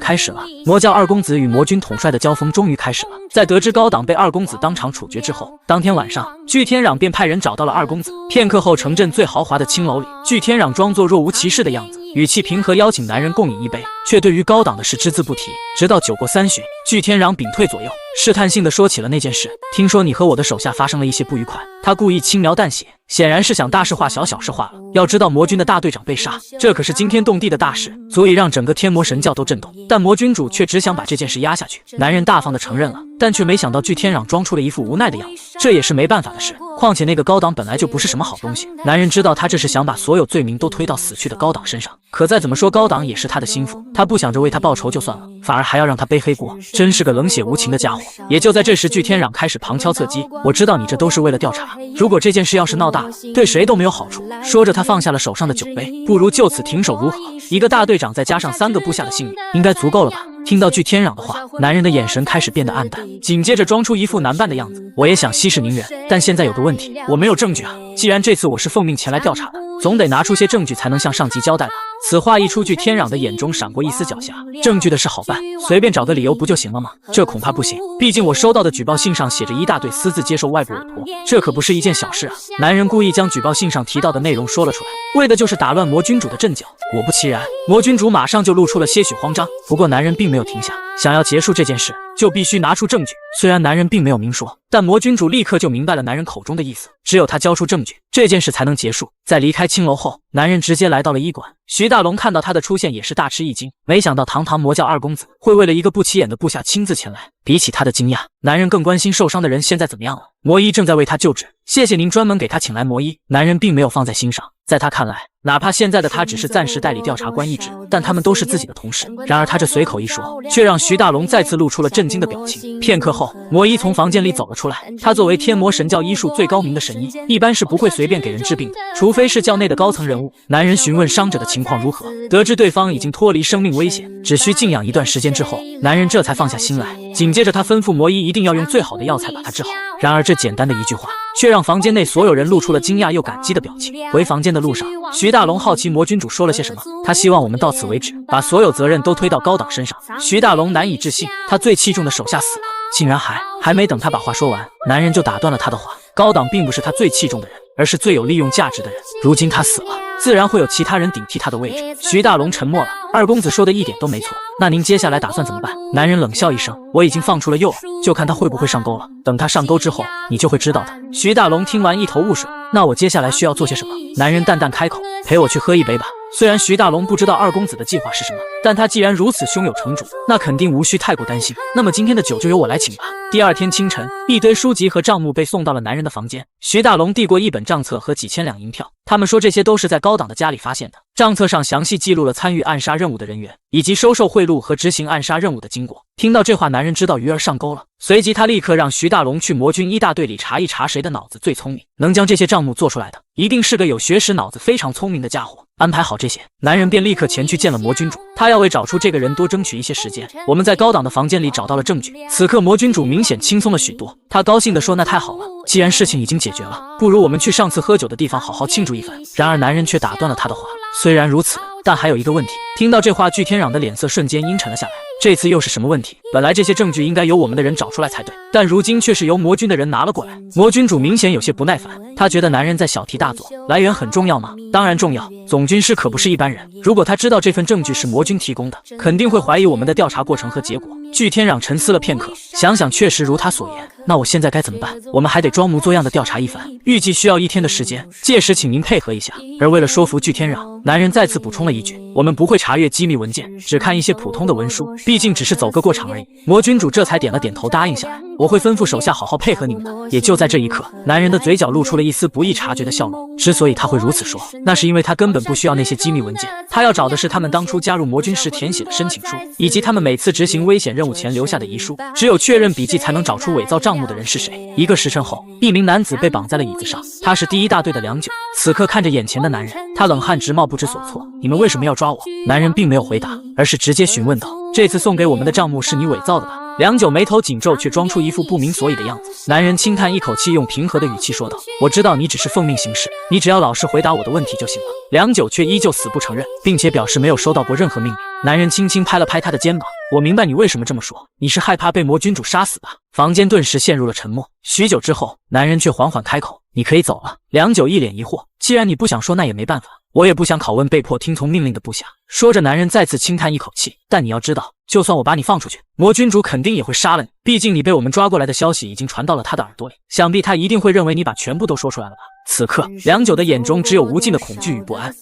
魔教二公子与魔君统帅的交锋终于开始了。在得知高档被二公子当场处决之后，当天晚上，巨天壤便派人找到了二公子。片刻后，城镇最豪华的青楼里，巨天壤装作若无其事的样子，语气平和，邀请男人共饮一杯，却对于高档的事只字不提。直到酒过三巡，巨天壤屏退左右，试探性地说起了那件事。听说你和我的手下发生了一些不愉快。他故意轻描淡写，显然是想大事化小，小事化了。要知道魔君的大队长被杀，这可是惊天动地的大事，足以让整个天魔神教都震动。但魔君主却只想把这件事压下去。男人大方地承认了，但却没想到巨天壤装出了一副无奈的样子。这也是没办法的事，况且那个高档本来就不是什么好东西。男人知道他这是想把所有罪名都推到死去的高档身上，可再怎么说高档也是他的心腹，他不想着为他报仇就算了，反而还要让他背黑锅，真是个冷血无情的家伙。也就在这时，巨天壤开始旁敲侧击，我知道你这都是为了调查，如果这件事要是闹大了，对谁都没有好处。说着，他放下了手上的酒杯，不如就此停手如何？一个大队长再加上3个部下的性命，应该足够了吧？听到巨天壤的话，男人的眼神开始变得暗淡，紧接着装出一副难办的样子。我也想息事宁人，但现在有个问题，我没有证据啊。既然这次我是奉命前来调查的，总得拿出些证据才能向上级交代吧。此话一出，巨天壤的眼中闪过一丝狡黠。证据的事好办，随便找个理由不就行了吗？这恐怕不行，毕竟我收到的举报信上写着一大堆私自接受外部委托，这可不是一件小事啊。男人故意将举报信上提到的内容说了出来，为的就是打乱魔君主的阵脚。果不其然，魔君主马上就露出了些许慌张。不过男人并没有停下，想要结束这件事，就必须拿出证据。虽然男人并没有明说，但魔君主立刻就明白了男人口中的意思，只有他交出证据，这件事才能结束。在离开青楼后，男人直接来到了医馆。徐大龙看到他的出现也是大吃一惊，没想到堂堂魔教二公子会为了一个不起眼的部下亲自前来。比起他的惊讶，男人更关心受伤的人现在怎么样了。魔医正在为他救治，谢谢您专门给他请来魔医。男人并没有放在心上，在他看来，哪怕现在的他只是暂时代理调查官一职，但他们都是自己的同事。然而他这随口一说，却让徐大龙再次露出了震惊的表情。片刻后，魔医从房间里走了出来。他作为天魔神教医术最高明的神医，一般是不会随便给人治病的，除非是教内的高层人物。男人询问伤者的情况如何，得知对方已经脱离生命危险，只需静养一段时间之后，男人这才放下心来。紧接着他吩咐魔医一定要用最好的药材把他治好。然而这简单的一句话，却让房间内所有人露出了惊讶又感激的表情。回房间的路上，徐大龙好奇魔君主说了些什么，他希望我们到此为止，把所有责任都推到高档身上。徐大龙难以置信，他最器重的手下死了，竟然还没等他把话说完，男人就打断了他的话。高档并不是他最器重的人，而是最有利用价值的人。如今他死了，自然会有其他人顶替他的位置。徐大龙沉默了，二公子说的一点都没错，那您接下来打算怎么办？男人冷笑一声，我已经放出了诱饵，就看他会不会上钩了。等他上钩之后，你就会知道的。徐大龙听完一头雾水，那我接下来需要做些什么？男人淡淡开口，陪我去喝一杯吧。虽然徐大龙不知道二公子的计划是什么，但他既然如此胸有成竹，那肯定无需太过担心。那么今天的酒就由我来请吧。第二天清晨，一堆书籍和账目被送到了男人的房间。徐大龙递过一本账册和几千两银票，他们说这些都是在高档的家里发现的。账册上详细记录了参与暗杀任务的人员，以及收受贿赂和执行暗杀任务的经过。听到这话，男人知道鱼儿上钩了，随即他立刻让徐大龙去魔军一大队里查一查谁的脑子最聪明，能将这些账目做出来的，一定是个有学识、脑子非常聪明的家伙。安排好这些，男人便立刻前去见了魔君主，他要为找出这个人多争取一些时间。我们在高档的房间里找到了证据。此刻魔君主明显轻松了许多，他高兴地说：“那太好了，既然事情已经解决了，不如我们去上次喝酒的地方好好庆祝一番。”然而男人却打断了他的话，虽然如此，但还有一个问题。听到这话，巨天壤的脸色瞬间阴沉了下来。这次又是什么问题？本来这些证据应该由我们的人找出来才对，但如今却是由魔君的人拿了过来。魔君主明显有些不耐烦，他觉得男人在小题大做。来源很重要吗？当然重要。总军师可不是一般人，如果他知道这份证据是魔君提供的，肯定会怀疑我们的调查过程和结果。巨天壤沉思了片刻，想想确实如他所言。那我现在该怎么办？我们还得装模作样的调查一番，预计需要1天的时间，届时请您配合一下。而为了说服巨天壤，男人再次补充了一句：我们不会查阅机密文件，只看一些普通的文书，毕竟只是走个过场而已。魔君主这才点了点头，答应下来。我会吩咐手下好好配合你们的。也就在这一刻，男人的嘴角露出了一丝不易察觉的笑容。之所以他会如此说，那是因为他根本不需要那些机密文件，他要找的是他们当初加入魔军时填写的申请书，以及他们每次执行危险任务前留下的遗书。只有确认笔记，才能找出伪造账目的人是谁。1个时辰后，一名男子被绑在了椅子上，他是第1大队的良久。此刻看着眼前的男人，他冷汗直冒，不知所措。你们为什么要抓我？男人并没有回答，而是直接询问道：这次送给我们的账目是你伪造的吧？良久眉头紧皱，却装出一副不明所以的样子。男人轻叹一口气，用平和的语气说道：我知道你只是奉命行事，你只要老实回答我的问题就行了。良久却依旧死不承认，并且表示没有收到过任何命令。男人轻轻拍了拍他的肩膀：我明白你为什么这么说，你是害怕被魔君主杀死吧？房间顿时陷入了沉默。许久之后，男人却缓缓开口：你可以走了。良久一脸疑惑：既然你不想说，那也没办法，我也不想拷问被迫听从命令的部下。说着，男人再次轻叹一口气：但你要知道，就算我把你放出去，魔君主肯定也会杀了你，毕竟你被我们抓过来的消息已经传到了他的耳朵里，想必他一定会认为你把全部都说出来了吧。此刻，良久的眼中只有无尽的恐惧与不安。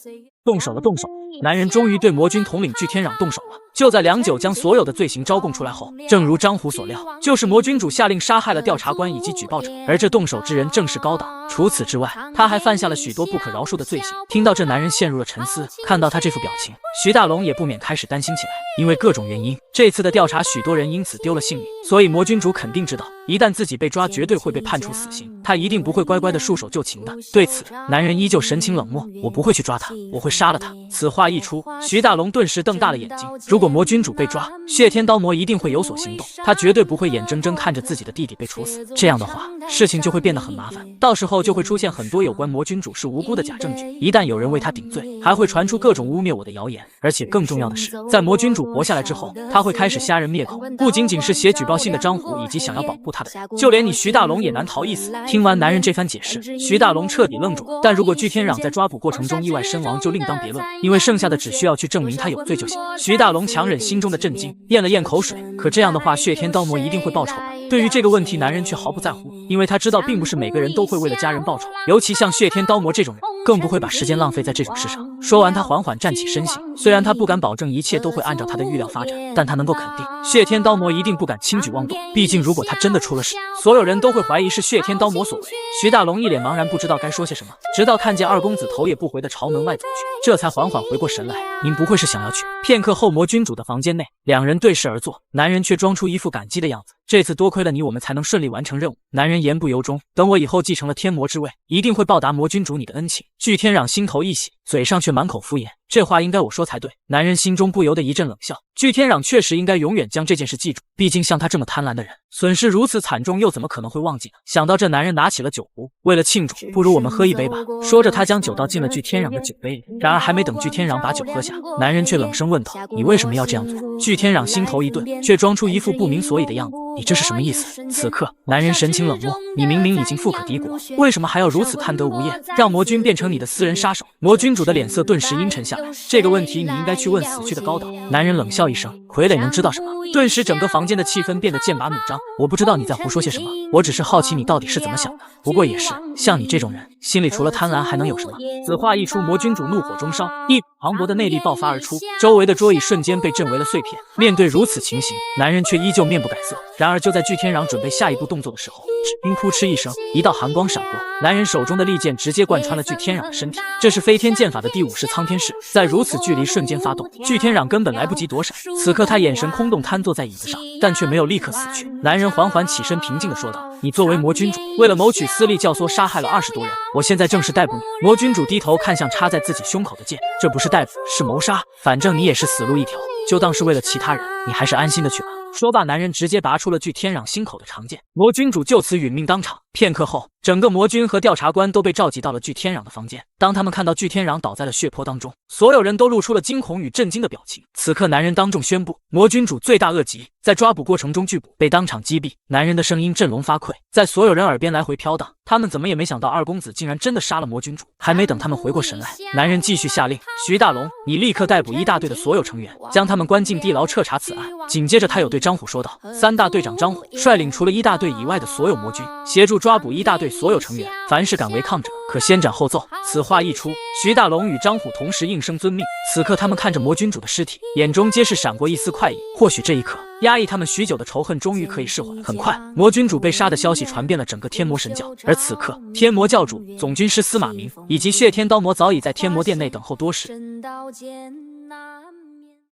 动手了，动手！男人终于对魔军统领巨天壤动手了。就在良久将所有的罪行招供出来后，正如张虎所料，就是魔君主下令杀害了调查官以及举报者，而这动手之人正是高党。除此之外，他还犯下了许多不可饶恕的罪行。听到这，男人陷入了沉思。看到他这副表情，徐大龙也不免开始担心起来。因为各种原因，这次的调查许多人因此丢了性命，所以魔君主肯定知道，一旦自己被抓，绝对会被判处死刑，他一定不会乖乖的束手就擒的。对此，男人依旧神情冷漠：我不会去抓他，我会杀了他。此话一出，徐大龙顿时瞪大了眼睛。如果魔君主被抓，血天刀魔一定会有所行动，他绝对不会眼睁睁看着自己的弟弟被处死。这样的话，事情就会变得很麻烦，到时候就会出现很多有关魔君主是无辜的假证据。一旦有人为他顶罪，还会传出各种污蔑我的谣言。而且更重要的是，在魔君主活下来之后，他会开始瞎人灭口，不仅仅是写举报信的张虎以及想要保护他的人，就连你徐大龙也难逃一死。听完男人这番解释，徐大龙彻底愣住。但如果巨天壤在抓捕过程中意外身亡，就另当别论，因为剩下的只需要去证明他有罪就行。徐大龙强忍心中的震惊，咽了咽口水。可这样的话，血天刀魔一定会报仇。对于这个问题，男人却毫不在乎，因为他知道并不是每个人都会为了家人报仇，尤其像血天刀魔这种人，更不会把时间浪费在这种事上。说完，他缓缓站起身形。虽然他不敢保证一切都会按照他的预料发展，但他能够肯定，血天刀魔一定不敢轻举妄动。毕竟如果他真的出了事，所有人都会怀疑是血天刀魔所为。徐大龙一脸茫然，不知道该说些什么，直到看见二公子头也不回地朝门外走去，这才缓缓回过神来。您不会是想要去？片刻后，魔君主的房间内，两人对视而坐，男人却装出一副感激的样子。这次多亏了你，我们才能顺利完成任务。男人言不由衷，等我以后继承了天魔之位，一定会报答魔君主你的恩情。巨天壤心头一喜，嘴上却满口敷衍，这话应该我说才对。男人心中不由得一阵冷笑，巨天壤确实应该永远将这件事记住，毕竟像他这么贪婪的人，损失如此惨重，又怎么可能会忘记呢？想到这，男人拿起了酒壶，为了庆祝，不如我们喝一杯吧。说着，他将酒倒进了巨天壤的酒杯里。然而还没等巨天壤把酒喝下，男人却冷声问道：你为什么要这样做？巨天壤心头一顿，却装出一副不明所以的样子。你这是什么意思？此刻，男人神情冷漠：你明明已经富可敌国，为什么还要如此贪得无厌，让魔君变成你的私人杀手？魔君主的脸色顿时阴沉下来。这个问题你应该去问死去的高岛。男人冷笑一声：傀儡能知道什么？顿时整个房间的气氛变得剑拔弩张。我不知道你在胡说些什么，我只是好奇你到底是怎么想的。不过也是，像你这种人，心里除了贪婪还能有什么？此话一出，魔君主怒火中烧，一股磅礴的内力爆发而出，周围的桌椅瞬间被震为了碎片。面对如此情形，男人却依旧面不改色。然而就在巨天壤准备下一步动作的时候，只听扑哧一声，一道寒光闪过，男人手中的利剑直接贯穿了巨天壤的身体。这是飞天剑法的第5式苍天式，在如此距离瞬间发动，巨天壤根本来不及躲闪。此刻他眼神空洞，瘫坐在椅子上，但却没有立刻死去。男人缓缓起身，平静地说道：你作为魔君主，为了谋取私利教唆杀害了20多人，我现在正式逮捕你。魔君主低头看向插在自己胸口的剑，这不是逮捕，是谋杀，反正你也是死路一条，就当是为了其他人，你还是安心的去吧。说罢，男人直接拔出了巨天壤心口的长剑，魔君主就此殒命当场。片刻后，整个魔军和调查官都被召集到了巨天壤的房间。当他们看到巨天壤倒在了血泊当中，所有人都露出了惊恐与震惊的表情。此刻，男人当众宣布，魔君主罪大恶极，在抓捕过程中拒捕，被当场击毙。男人的声音振聋发聩，在所有人耳边来回飘荡。他们怎么也没想到二公子竟然真的杀了魔君主。还没等他们回过神来，男人继续下令：徐大龙，你立刻逮捕一大队的所有成员，将他们关进地牢，彻查此案。紧接着，他又对张虎说道：三大队长张虎率领除了一大队以外的所有魔军，协助抓捕一大队所有成员，凡是敢违抗者，可先斩后奏。此话一出，徐大龙与张虎同时应声遵命。此刻，他们看着魔君主的尸体，眼中皆是闪过一丝快意。或许这一刻，压抑他们许久的仇恨终于可以释怀。很快，魔君主被杀的消息传遍了整个天魔神教，而此刻，天魔教主、总军师司马明以及血天刀魔早已在天魔殿内等候多时。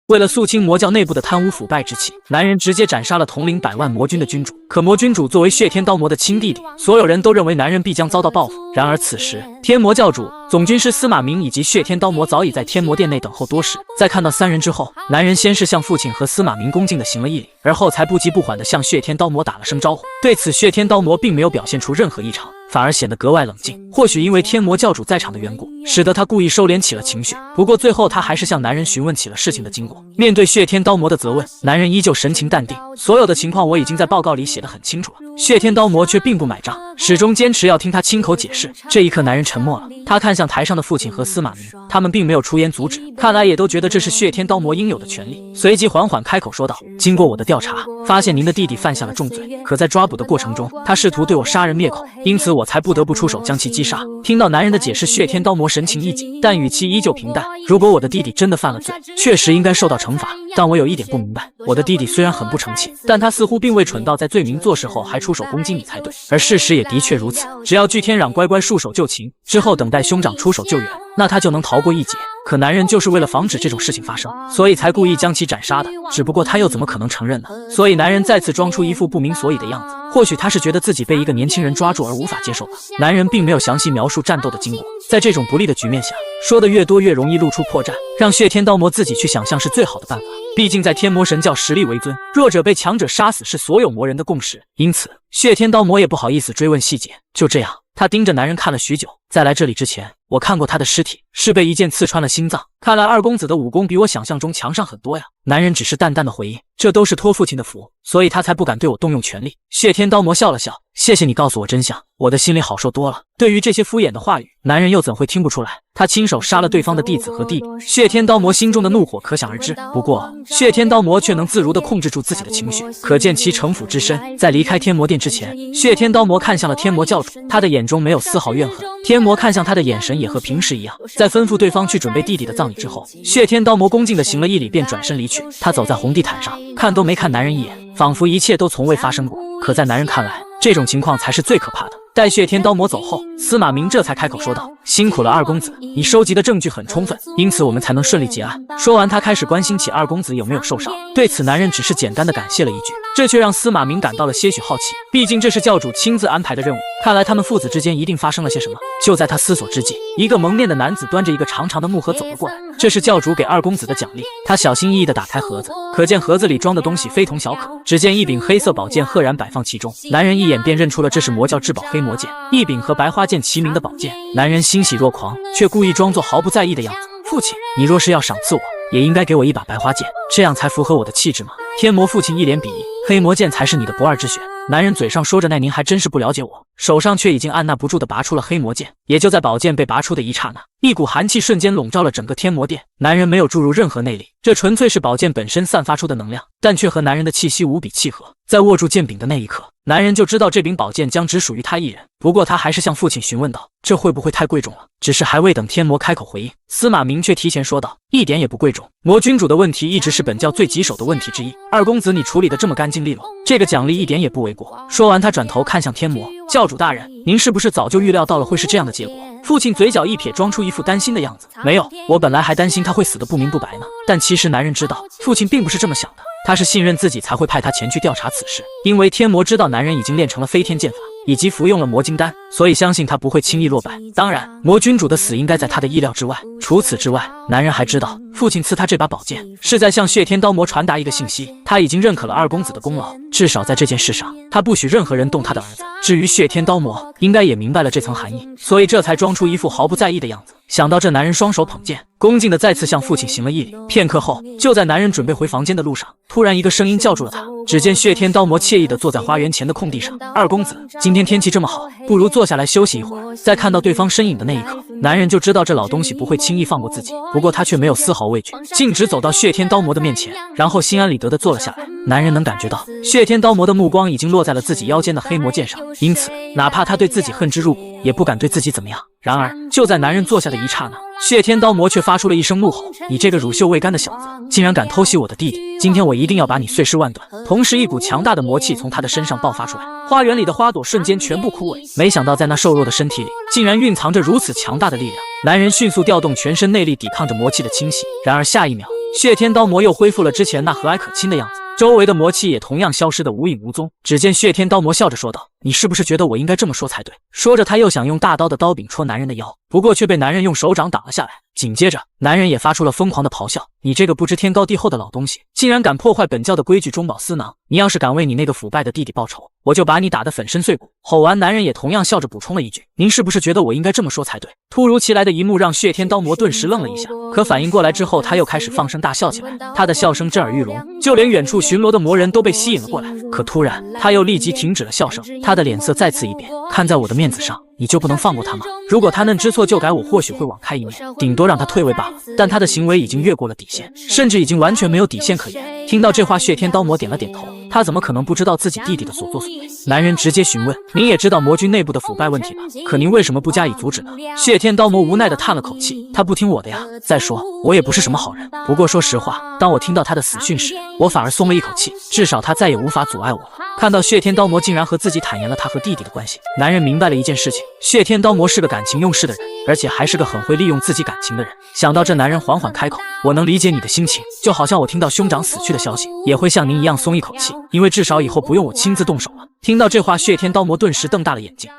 为了肃清魔教内部的贪污腐败之气，男人直接斩杀了统领100万魔军的君主。可魔君主作为血天刀魔的亲弟弟，所有人都认为男人必将遭到报复。然而此时，天魔教主、总军师司马明以及血天刀魔早已在天魔殿内等候多时。在看到三人之后，男人先是向父亲和司马明恭敬地行了一礼，而后才不急不缓地向血天刀魔打了声招呼。对此，血天刀魔并没有表现出任何异常，反而显得格外冷静。或许因为天魔教主在场的缘故，使得他故意收敛起了情绪。不过最后他还是向男人询问起了事情的经过。面对血天刀魔的责问，男人依旧神情淡定，所有的情况我已经在报告里写得很清楚了。血天刀魔却并不买账，始终坚持要听他亲口解释。这一刻，男人沉默了，他看向台上的父亲和司马明，他们并没有出言阻止，看来也都觉得这是血天刀魔应有的权利。随即缓缓开口说道：经过我的调查，发现您的弟弟犯下了重罪，可在抓捕的过程中，他试图对我杀人灭口，因此我才不得不出手将其击杀。听到男人的解释，血天刀魔神情一紧，但语气依旧平淡。如果我的弟弟真的犯了罪，确实应该受到惩罚，但我有一点不明白，我的弟弟虽然很不成器，但他似乎并未蠢到在罪名坐实后还出手攻击你才对，而事实也的确如此。只要巨天壤乖乖束手就擒，之后等待兄长出手救援，那他就能逃过一劫。可男人就是为了防止这种事情发生，所以才故意将其斩杀的。只不过他又怎么可能承认呢？所以男人再次装出一副不明所以的样子。或许他是觉得自己被一个年轻人抓住而无法接受吧。男人并没有详细描述战斗的经过，在这种不利的局面下，说的越多越容易露出破绽，让血天刀魔自己去想象是最好的办法。毕竟在天魔神教，实力为尊，弱者被强者杀死是所有魔人的共识，因此血天刀魔也不好意思追问细节。就这样，他盯着男人看了许久。在来这里之前，我看过他的尸体，是被一剑刺穿了心脏。看来二公子的武功比我想象中强上很多呀。男人只是淡淡的回应，这都是托父亲的福，所以他才不敢对我动用权力。血天刀魔笑了笑，谢谢你告诉我真相，我的心里好受多了。对于这些敷衍的话语，男人又怎会听不出来？他亲手杀了对方的弟子和弟弟，血天刀魔心中的怒火可想而知。不过，血天刀魔却能自如地控制住自己的情绪，可见其城府之深。在离开天魔殿之前，血天刀魔看向了天魔教主，他的眼中没有丝毫怨恨。天魔看向他的眼神也和平时一样。在吩咐对方去准备弟弟的葬礼之后，血天刀魔恭敬地行了一礼，便转身离去。他走在红地毯上，看都没看男人一眼，仿佛一切都从未发生过。可在男人看来，这种情况才是最可怕的。待血天刀魔走后，司马明这才开口说道：辛苦了二公子，你收集的证据很充分，因此我们才能顺利结案。说完，他开始关心起二公子有没有受伤。对此，男人只是简单的感谢了一句，这却让司马明感到了些许好奇，毕竟这是教主亲自安排的任务，看来他们父子之间一定发生了些什么。就在他思索之际，一个蒙面的男子端着一个长长的木盒走了过来，这是教主给二公子的奖励。他小心翼翼地打开盒子，可见盒子里装的东西非同小可，只见一柄黑色宝剑赫然摆放其中，男人一眼便认出了这是魔教至宝黑魔剑，一柄和白花剑齐名的宝剑。男人欣喜若狂，却故意装作毫不在意的样子。父亲，你若是要赏赐我，也应该给我一把白花剑，这样才符合我的气质嘛。天魔父亲一脸鄙夷，黑魔剑才是你的不二之选。男人嘴上说着，那您还真是不了解我，手上却已经按捺不住地拔出了黑魔剑。也就在宝剑被拔出的一刹那，一股寒气瞬间笼罩了整个天魔殿。男人没有注入任何内力，这纯粹是宝剑本身散发出的能量，但却和男人的气息无比契合。在握住剑柄的那一刻，男人就知道这柄宝剑将只属于他一人。不过他还是向父亲询问道：这会不会太贵重了？只是还未等天魔开口回应，司马明却提前说道：一点也不贵重。魔君主的问题一直是本教最棘手的问题之一，二公子你处理得这么干净利落，这个奖励一点也不为过。说完，他转头看向天魔教主大人，您是不是早就预料到了会是这样的结果？父亲嘴角一撇，装出一副担心的样子。没有，我本来还担心他会死得不明不白呢。但其实男人知道，父亲并不是这么想的。他是信任自己才会派他前去调查此事，因为天魔知道男人已经练成了飞天剑法，以及服用了魔金丹。所以相信他不会轻易落败。当然，魔君主的死应该在他的意料之外。除此之外，男人还知道父亲赐他这把宝剑是在向血天刀魔传达一个信息，他已经认可了二公子的功劳，至少在这件事上，他不许任何人动他的儿子。至于血天刀魔，应该也明白了这层含义，所以这才装出一副毫不在意的样子。想到这，男人双手捧剑，恭敬地再次向父亲行了一礼。片刻后，就在男人准备回房间的路上，突然一个声音叫住了他。只见血天刀魔惬意地坐在花园前的空地上。二公子，今天天气这么好，不如坐下来休息一会儿。在看到对方身影的那一刻，男人就知道这老东西不会轻易放过自己。不过他却没有丝毫畏惧，径直走到血天刀魔的面前，然后心安理得地坐了下来。男人能感觉到血天刀魔的目光已经落在了自己腰间的黑魔剑上，因此哪怕他对自己恨之入骨，也不敢对自己怎么样。然而就在男人坐下的一刹那，血天刀魔却发出了一声怒吼：“你这个乳臭未干的小子，竟然敢偷袭我的弟弟！今天我一定要把你碎尸万段！”同时，一股强大的魔气从他的身上爆发出来，花园里的花朵瞬间全部枯萎。没想到在那瘦弱的身体里，竟然蕴藏着如此强大的力量。男人迅速调动全身内力抵抗着魔气的侵袭，然而下一秒，血天刀魔又恢复了之前那和蔼可亲的样子，周围的魔气也同样消失得无影无踪。只见血天刀魔笑着说道：“你是不是觉得我应该这么说才对？”说着，他又想用大刀的刀柄戳男人的腰，不过却被男人用手掌挡了下来。紧接着，男人也发出了疯狂的咆哮：“你这个不知天高地厚的老东西，竟然敢破坏本教的规矩，中饱私囊！你要是敢为你那个腐败的弟弟报仇，我就把你打得粉身碎骨！”吼完，男人也同样笑着补充了一句：“您是不是觉得我应该这么说才对？”突如其来的一幕让血天刀魔顿时愣了一下，可反应过来之后，他又开始放声大笑起来。他的笑声震耳欲聋，就连远处巡逻的魔人都被吸引了过来。可突然，他又立即停止了笑声，他的脸色再次一变：“看在我的面子上，你就不能放过他吗？如果他嫩知错就改，我或许会网开一面，顶多让他退位罢了。但他的行为已经越过了底线，甚至已经完全没有底线可言。”听到这话，血天刀魔点了点头，他怎么可能不知道自己弟弟的所作所为？男人直接询问：“您也知道魔君内部的腐败问题吧？可您为什么不加以阻止呢？”血天刀魔无奈地叹了口气：“他不听我的呀。再说，我也不是什么好人。不过说实话，当我听到他的死讯时，我反而松了一口气，至少他再也无法阻碍我了。”看到血天刀魔竟然和自己坦言了他和弟弟的关系，男人明白了一件事情：血天刀魔是个感情用事的人，而且还是个很会利用自己感情的人。想到这，男人缓缓开口：“我能理解你的心情，就好像我听到兄长死去的消息，也会像您一样松一口气，因为至少以后不用我亲自动手了。”听到这话，血天刀魔顿时瞪大了眼睛。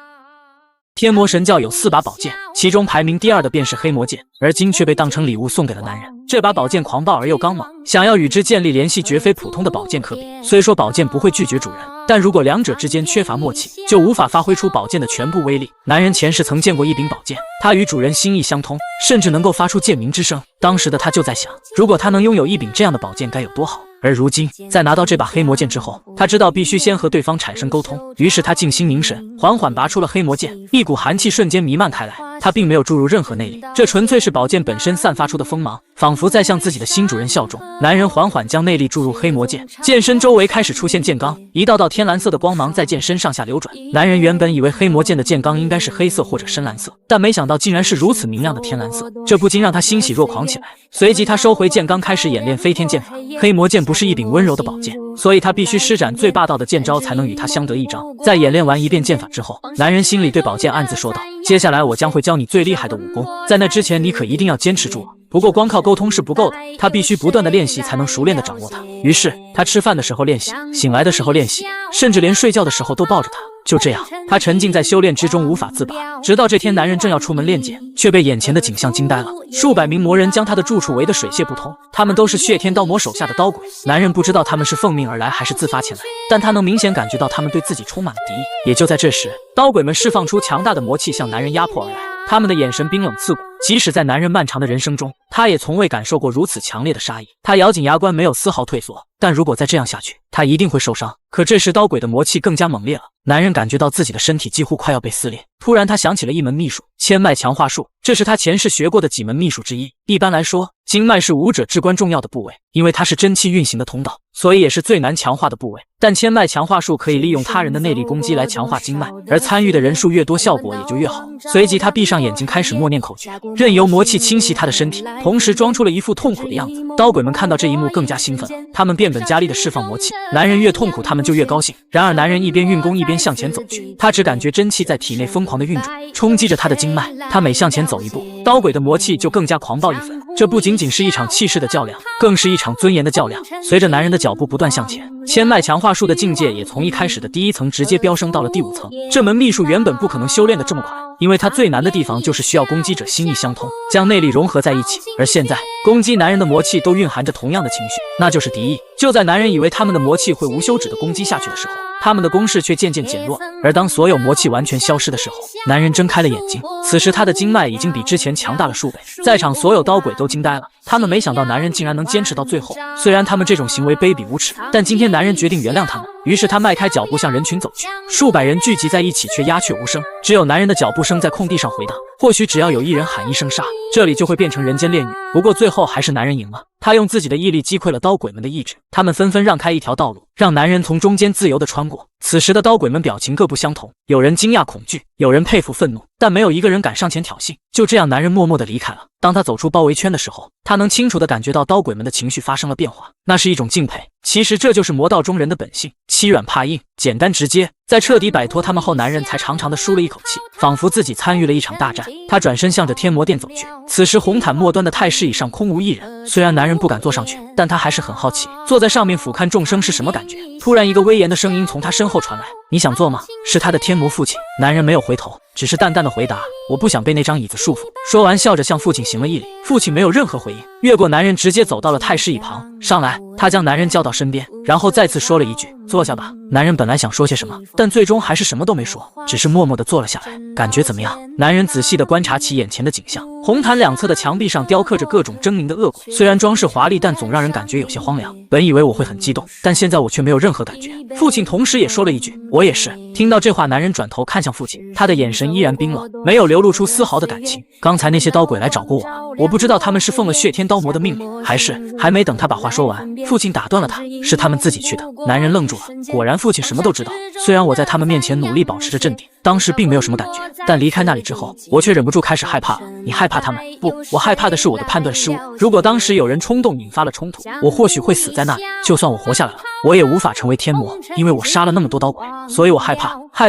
天魔神教有4把宝剑，其中排名第2的便是黑魔剑，而今却被当成礼物送给了男人。这把宝剑狂暴而又刚猛，想要与之建立联系绝非普通的宝剑可比。虽说宝剑不会拒绝主人，但如果两者之间缺乏默契，就无法发挥出宝剑的全部威力。男人前世曾见过一柄宝剑，它与主人心意相通，甚至能够发出剑鸣之声。当时的他就在想，如果他能拥有一柄这样的宝剑该有多好。而如今在拿到这把黑魔剑之后，他知道必须先和对方产生沟通，于是他静心凝神，缓缓拔出了黑魔剑，一股寒气瞬间弥漫开来。他并没有注入任何内力，这纯粹是宝剑本身散发出的锋芒，仿佛在向自己的新主人效忠。男人缓缓将内力注入黑魔剑，剑身周围开始出现剑罡，一道道天蓝色的光芒在剑身上下流转。男人原本以为黑魔剑的剑罡应该是黑色或者深蓝色，但没想到竟然是如此明亮的天蓝色，这不禁让他欣喜若狂起来。随即他收回剑罡，开始演练飞天剑法。黑魔剑不是一柄温柔的宝剑，所以他必须施展最霸道的剑招才能与他相得益彰。在演练完一遍剑法之后，男人心里对宝剑暗自说道：“接下来我将会教你最厉害的武功，在那之前你可一定要坚持住我。不过光靠沟通是不够的，他必须不断的练习才能熟练的掌握它。”于是他吃饭的时候练习，醒来的时候练习，甚至连睡觉的时候都抱着它。就这样，他沉浸在修炼之中无法自拔。直到这天，男人正要出门练剑，却被眼前的景象惊呆了。数百名魔人将他的住处围得水泄不通，他们都是血天刀魔手下的刀鬼。男人不知道他们是奉命而来还是自发前来，但他能明显感觉到他们对自己充满了敌意。也就在这时，刀鬼们释放出强大的魔气向男人压迫而来，他们的眼神冰冷刺骨，即使在男人漫长的人生中，他也从未感受过如此强烈的杀意。他咬紧牙关，没有丝毫退缩，但如果再这样下去，他一定会受伤。可这时刀鬼的魔气更加猛烈了，男人感觉到自己的身体几乎快要被撕裂。突然他想起了一门秘术，千脉强化术，这是他前世学过的几门秘术之一。一般来说，经脉是武者至关重要的部位，因为它是真气运行的通道，所以也是最难强化的部位。但千脉强化术可以利用他人的内力攻击来强化经脉，而参与的人数越多，效果也就越好。随即他闭上眼睛，开始默念口诀，任由魔气侵袭他的身体，同时装出了一副痛苦的样子。刀鬼们看到这一幕更加兴奋了，他们变本加厉地释放魔气。男人越痛苦，他们就越高兴。然而男人一边运功一边向前走去，他只感觉真气在体内疯狂地运转，冲击着他的经脉。他每向前走一步，刀鬼的魔气就更加狂暴一分。这不仅仅是一场气势的较量，更是一场尊严的较量。随着男人的脚步不断向前，千脉强化术的境界也从一开始的第1层直接飙升到了第5层。这门秘术原本不可能修炼的这么快，因为它最难的地方就是需要攻击者心意相通，将内力融合在一起。而现在攻击男人的魔气都蕴含着同样的情绪，那就是敌意。就在男人以为他们的魔气会无休止的攻击下去的时候，他们的攻势却渐渐减弱。而当所有魔气完全消失的时候，男人睁开了眼睛。此时他的经脉已经比之前强大了数倍，在场所有刀鬼都惊呆了。他们没想到男人竟然能坚持到最后，虽然他们这种行为卑鄙无耻，但今天男人决定原谅他们。于是他迈开脚步向人群走去，数百人聚集在一起却鸦雀无声，只有男人的脚步声在空地上回荡。或许只要有一人喊一声杀，这里就会变成人间炼狱。不过最后还是男人赢了，他用自己的毅力击溃了刀鬼们的意志，他们纷纷让开一条道路，让男人从中间自由地穿过。此时的刀鬼们表情各不相同，有人惊讶恐惧，有人佩服愤怒，但没有一个人敢上前挑衅。就这样，男人默默地离开了。当他走出包围圈的时候，他能清楚地感觉到刀鬼们的情绪发生了变化，那是一种敬佩。其实这就是魔道中人的本性，欺软怕硬，简单直接。在彻底摆脱他们后，男人才长长地舒了一口气，仿佛自己参与了一场大战。他转身向着天魔殿走去。此时红毯末端的太师椅上空无一人，虽然男人不敢坐上去，但他还是很好奇，坐在上面俯瞰众生是什么感觉。突然一个威严的声音从他身后传来，你想坐吗？是他的天魔父亲。男人没有回头，只是淡淡的回答，我不想被那张椅子束缚。说完笑着向父亲行了一礼，父亲没有任何回应，越过男人直接走到了太师椅旁。上来，他将男人叫到身边，然后再次说了一句，坐下吧。男人本来想说些什么，但最终还是什么都没说，只是默默地坐了下来。感觉怎么样？男人仔细地观察起眼前的景象，红毯两侧的墙壁上雕刻着各种狰狞的恶鬼，虽然装饰华丽，但总让人感觉有些荒凉。本以为我会很激动，但现在我却没有任何感觉。父亲同时也说了一句，我也是。听到这话，男人转头看向父亲，他的眼神依然冰冷，没有流露出丝毫的感情。刚才那些刀鬼来找过我吗？我不知道他们是奉了血天刀魔的命令，还是……还没等他把话说完，父亲打断了他，是他们自己去的。男人愣住了，果然父亲什么都知道。虽然我在他们面前努力保持着镇定，当时并没有什么感觉，但离开那里之后，我却忍不住开始害怕了。你害怕他们？不，我害怕的是我的判断失误。如果当时有人冲动引发了冲突，我或许会死在那里。就算我活下来了，我也无法成为天魔，因为我杀了那么多刀鬼。所以我害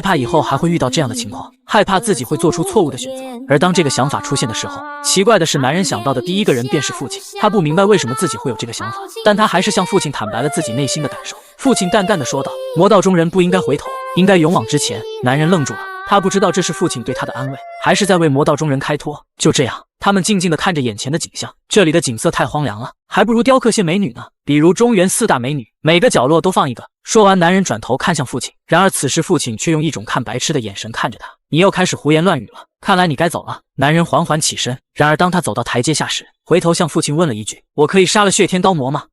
怕以后还会遇到这样的情况，害怕自己会做出错误的选择。而当这个想法出现的时候，奇怪的是，男人想到的第一个人便是父亲。他不明白为什么自己会有这个想法，但他还是向父亲坦白了自己内心的感受。父亲淡淡的说道，魔道中人不应该回头，应该勇往直前。男人愣住了，他不知道这是父亲对他的安慰，还是在为魔道中人开脱。就这样，他们静静地看着眼前的景象，这里的景色太荒凉了，还不如雕刻些美女呢，比如中原4大美女，每个角落都放一个。说完，男人转头看向父亲，然而此时父亲却用一种看白痴的眼神看着他，你又开始胡言乱语了，看来你该走了。男人缓缓起身，然而当他走到台阶下时，回头向父亲问了一句，我可以杀了血天刀魔吗？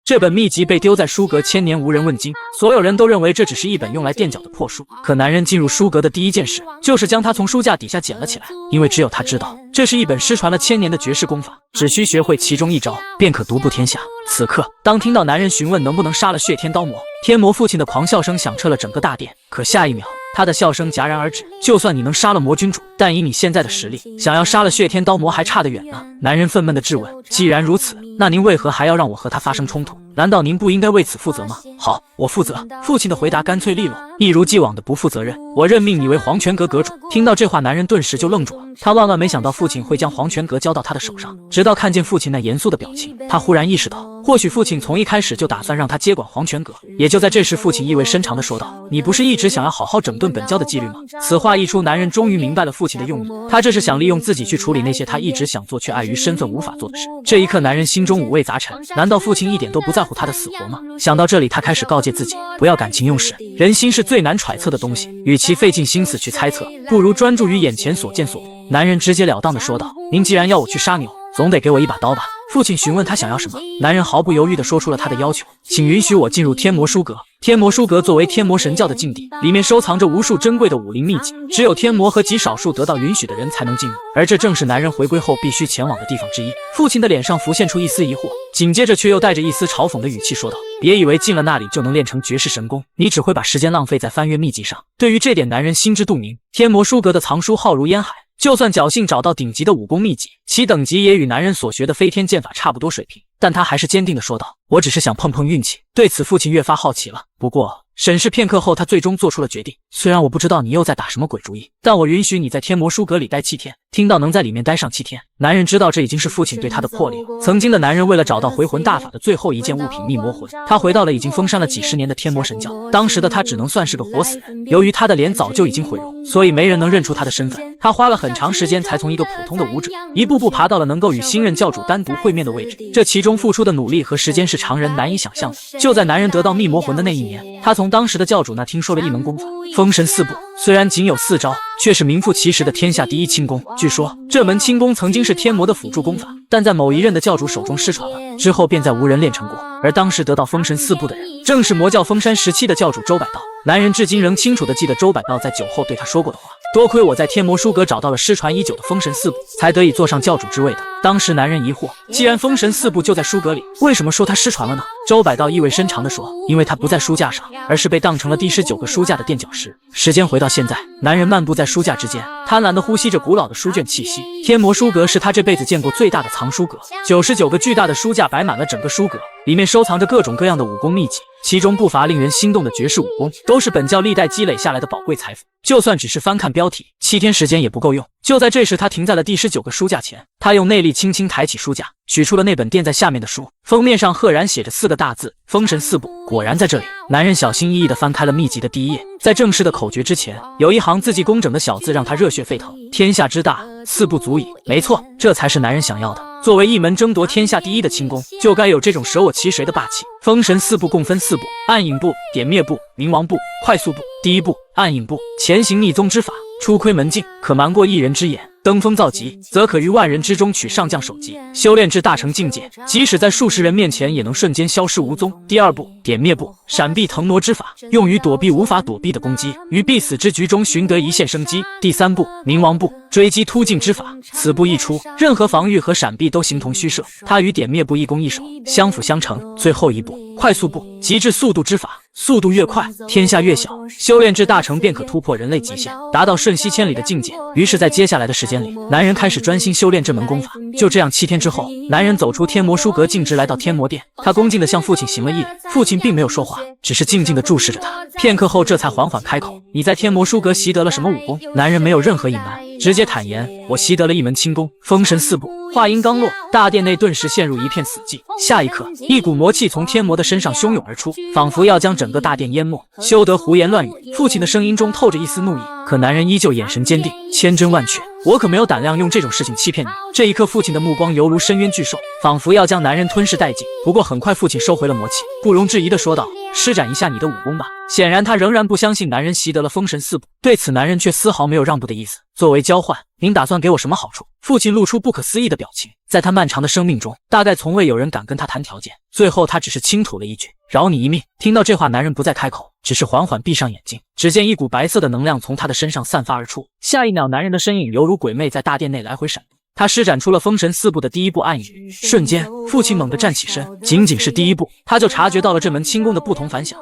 这本秘籍被丢在书阁千年无人问津，所有人都认为这只是一本用来垫脚的破书。可男人进入书阁的第一件事，就是将它从书架底下捡了起来，因为只有他知道，这是一本失传了1000年的绝世功法，只需学会其中一招，便可独步天下。此刻，当听到男人询问能不能杀了血天刀魔，天魔父亲的狂笑声响彻了整个大殿。可下一秒，他的笑声戛然而止。就算你能杀了魔君主，但以你现在的实力，想要杀了血天刀魔还差得远呢。男人愤懑地质问，既然如此，那您为何还要让我和他发生冲突？难道您不应该为此负责吗？好，我负责。父亲的回答干脆利落，一如既往的不负责任。我任命你为黄泉阁阁主。听到这话，男人顿时就愣住了，他万万没想到父亲会将黄泉阁交到他的手上。直到看见父亲那严肃的表情，他忽然意识到，或许父亲从一开始就打算让他接管黄泉阁。也就在这时，父亲意味深长地说道，你不是一直想要好好整顿本教的纪律吗？此话一出，男人终于明白了父亲的用意，他这是想利用自己去处理那些他一直想做却碍于身份无法做的事。这一刻，男人心中五味杂陈，难道父亲一点都不在乎他的死活吗？想到这里，他开始告诫自己，不要感情用事，人心是最难揣测的东西，与其费尽心思去猜测，不如专注于眼前所见所闻。男人直截了当地说道，您既然要我去杀牛，总得给我一把刀吧。父亲询问他想要什么，男人毫不犹豫地说出了他的要求，请允许我进入天魔书阁。天魔书阁作为天魔神教的禁地，里面收藏着无数珍贵的武林秘籍，只有天魔和极少数得到允许的人才能进入，而这正是男人回归后必须前往的地方之一。父亲的脸上浮现出一丝疑惑，紧接着却又带着一丝嘲讽的语气说道，别以为进了那里就能练成绝世神功，你只会把时间浪费在翻阅秘籍上。对于这点，男人心知肚明。天魔书阁的藏书浩如烟海，就算侥幸找到顶级的武功秘籍，其等级也与男人所学的飞天剑法差不多水平，但他还是坚定地说道：“我只是想碰碰运气。”对此，父亲越发好奇了。不过审视片刻后，他最终做出了决定。虽然我不知道你又在打什么鬼主意，但我允许你在天魔书阁里待7天。听到能在里面待上7天，男人知道这已经是父亲对他的魄力了。曾经的男人为了找到回魂大法的最后一件物品密魔魂，他回到了已经封山了几10年的天魔神教。当时的他只能算是个活死人，由于他的脸早就已经毁容，所以没人能认出他的身份。他花了很长时间才从一个普通的武者一步步爬到了能够与新任教主单独会面的位置，这其中付出的努力和时间是常人难以想象的。就在男人得到密魔魂的那一年，他从当时的教主那听说了一门功法——封神四步。虽然仅有4招，却是名副其实的天下第一轻功。据说这门轻功曾经是天魔的辅助功法，但在某一任的教主手中失传了，之后便再无人练成过。而当时得到封神四步的人，正是魔教封山时期的教主周百道。男人至今仍清楚地记得周百道在酒后对他说过的话：“多亏我在天魔书阁找到了失传已久的封神四步，才得以坐上教主之位的。”当时男人疑惑，既然封神四步就在书阁里，为什么说他失传了呢？周百道意味深长地说：“因为他不在书架上，而是被当成了第19个书架的垫脚石。”时间回到现在，男人漫步在书架之间，贪婪地呼吸着古老的书卷气息。天魔书阁是他这辈子见过最大的藏书阁，99个巨大的书架摆满了整个书阁，里面收藏着各种各样的武功秘籍，其中不乏令人心动的绝世武功，都是本教历代积累下来的宝贵财富。就算只是翻看标题，7天时间也不够用。就在这时，他停在了第19个书架前，他用内力轻轻抬起书架，取出了那本垫在下面的书，封面上赫然写着4个大字：封神四步。果然在这里，男人小心翼翼地翻开了秘籍的第1页，在正式的口诀之前，有一行字迹工整的小字让他热血沸腾：天下之大，4步足矣。没错，这才是男人想要的。作为一门争夺天下第一的轻功，就该有这种舍我其谁的霸气。封神四步共分4步：暗影步、点灭步、冥王步、快速步。第1步，暗影步，前行逆踪之法，出窥门径，可瞒过一人之眼。登峰造极，则可于万人之中取上将首级，修炼至大成境界，即使在数十人面前也能瞬间消失无踪。第2步，点灭步，闪避腾挪之法，用于躲避无法躲避的攻击，于必死之局中寻得一线生机。第3步，冥王步，追击突进之法，此步一出，任何防御和闪避都形同虚设，它与点灭步一攻一守，相辅相成。最后一步，快速步，极致速度之法，速度越快，天下越小，修炼至大成便可突破人类极限，达到瞬息千里的境界。于是在接下来的时间里，男人开始专心修炼这门功法。就这样7天之后，男人走出天魔书阁，径直来到天魔殿。他恭敬地向父亲行了一礼，父亲并没有说话，只是静静地注视着他。片刻后，这才缓缓开口：“你在天魔书阁习得了什么武功？”男人没有任何隐瞒，直接坦言：“我习得了一门轻功，封神四步。”话音刚落，大殿内顿时陷入一片死寂。下一刻，一股魔气从天魔的身上汹涌而出，仿佛要将整个大殿淹没。休得胡言乱语！父亲的声音中透着一丝怒意，可男人依旧眼神坚定，千真万确。我可没有胆量用这种事情欺骗你。这一刻，父亲的目光犹如深渊巨兽，仿佛要将男人吞噬殆尽。不过很快，父亲收回了魔气，不容置疑地说道：“施展一下你的武功吧。”显然他仍然不相信男人习得了封神四步，对此男人却丝毫没有让步的意思。作为交换，您打算给我什么好处？父亲露出不可思议的表情。在他漫长的生命中，大概从未有人敢跟他谈条件。最后他只是轻吐了一句：“饶你一命。”听到这话，男人不再开口，只是缓缓闭上眼睛。只见一股白色的能量从他的身上散发而出，下一秒，男人的身影犹如鬼魅在大殿内来回闪动。他施展出了封神四步的第1步暗影，瞬间，父亲猛地站起身。仅仅是第1步，他就察觉到了这门轻功的不同凡响。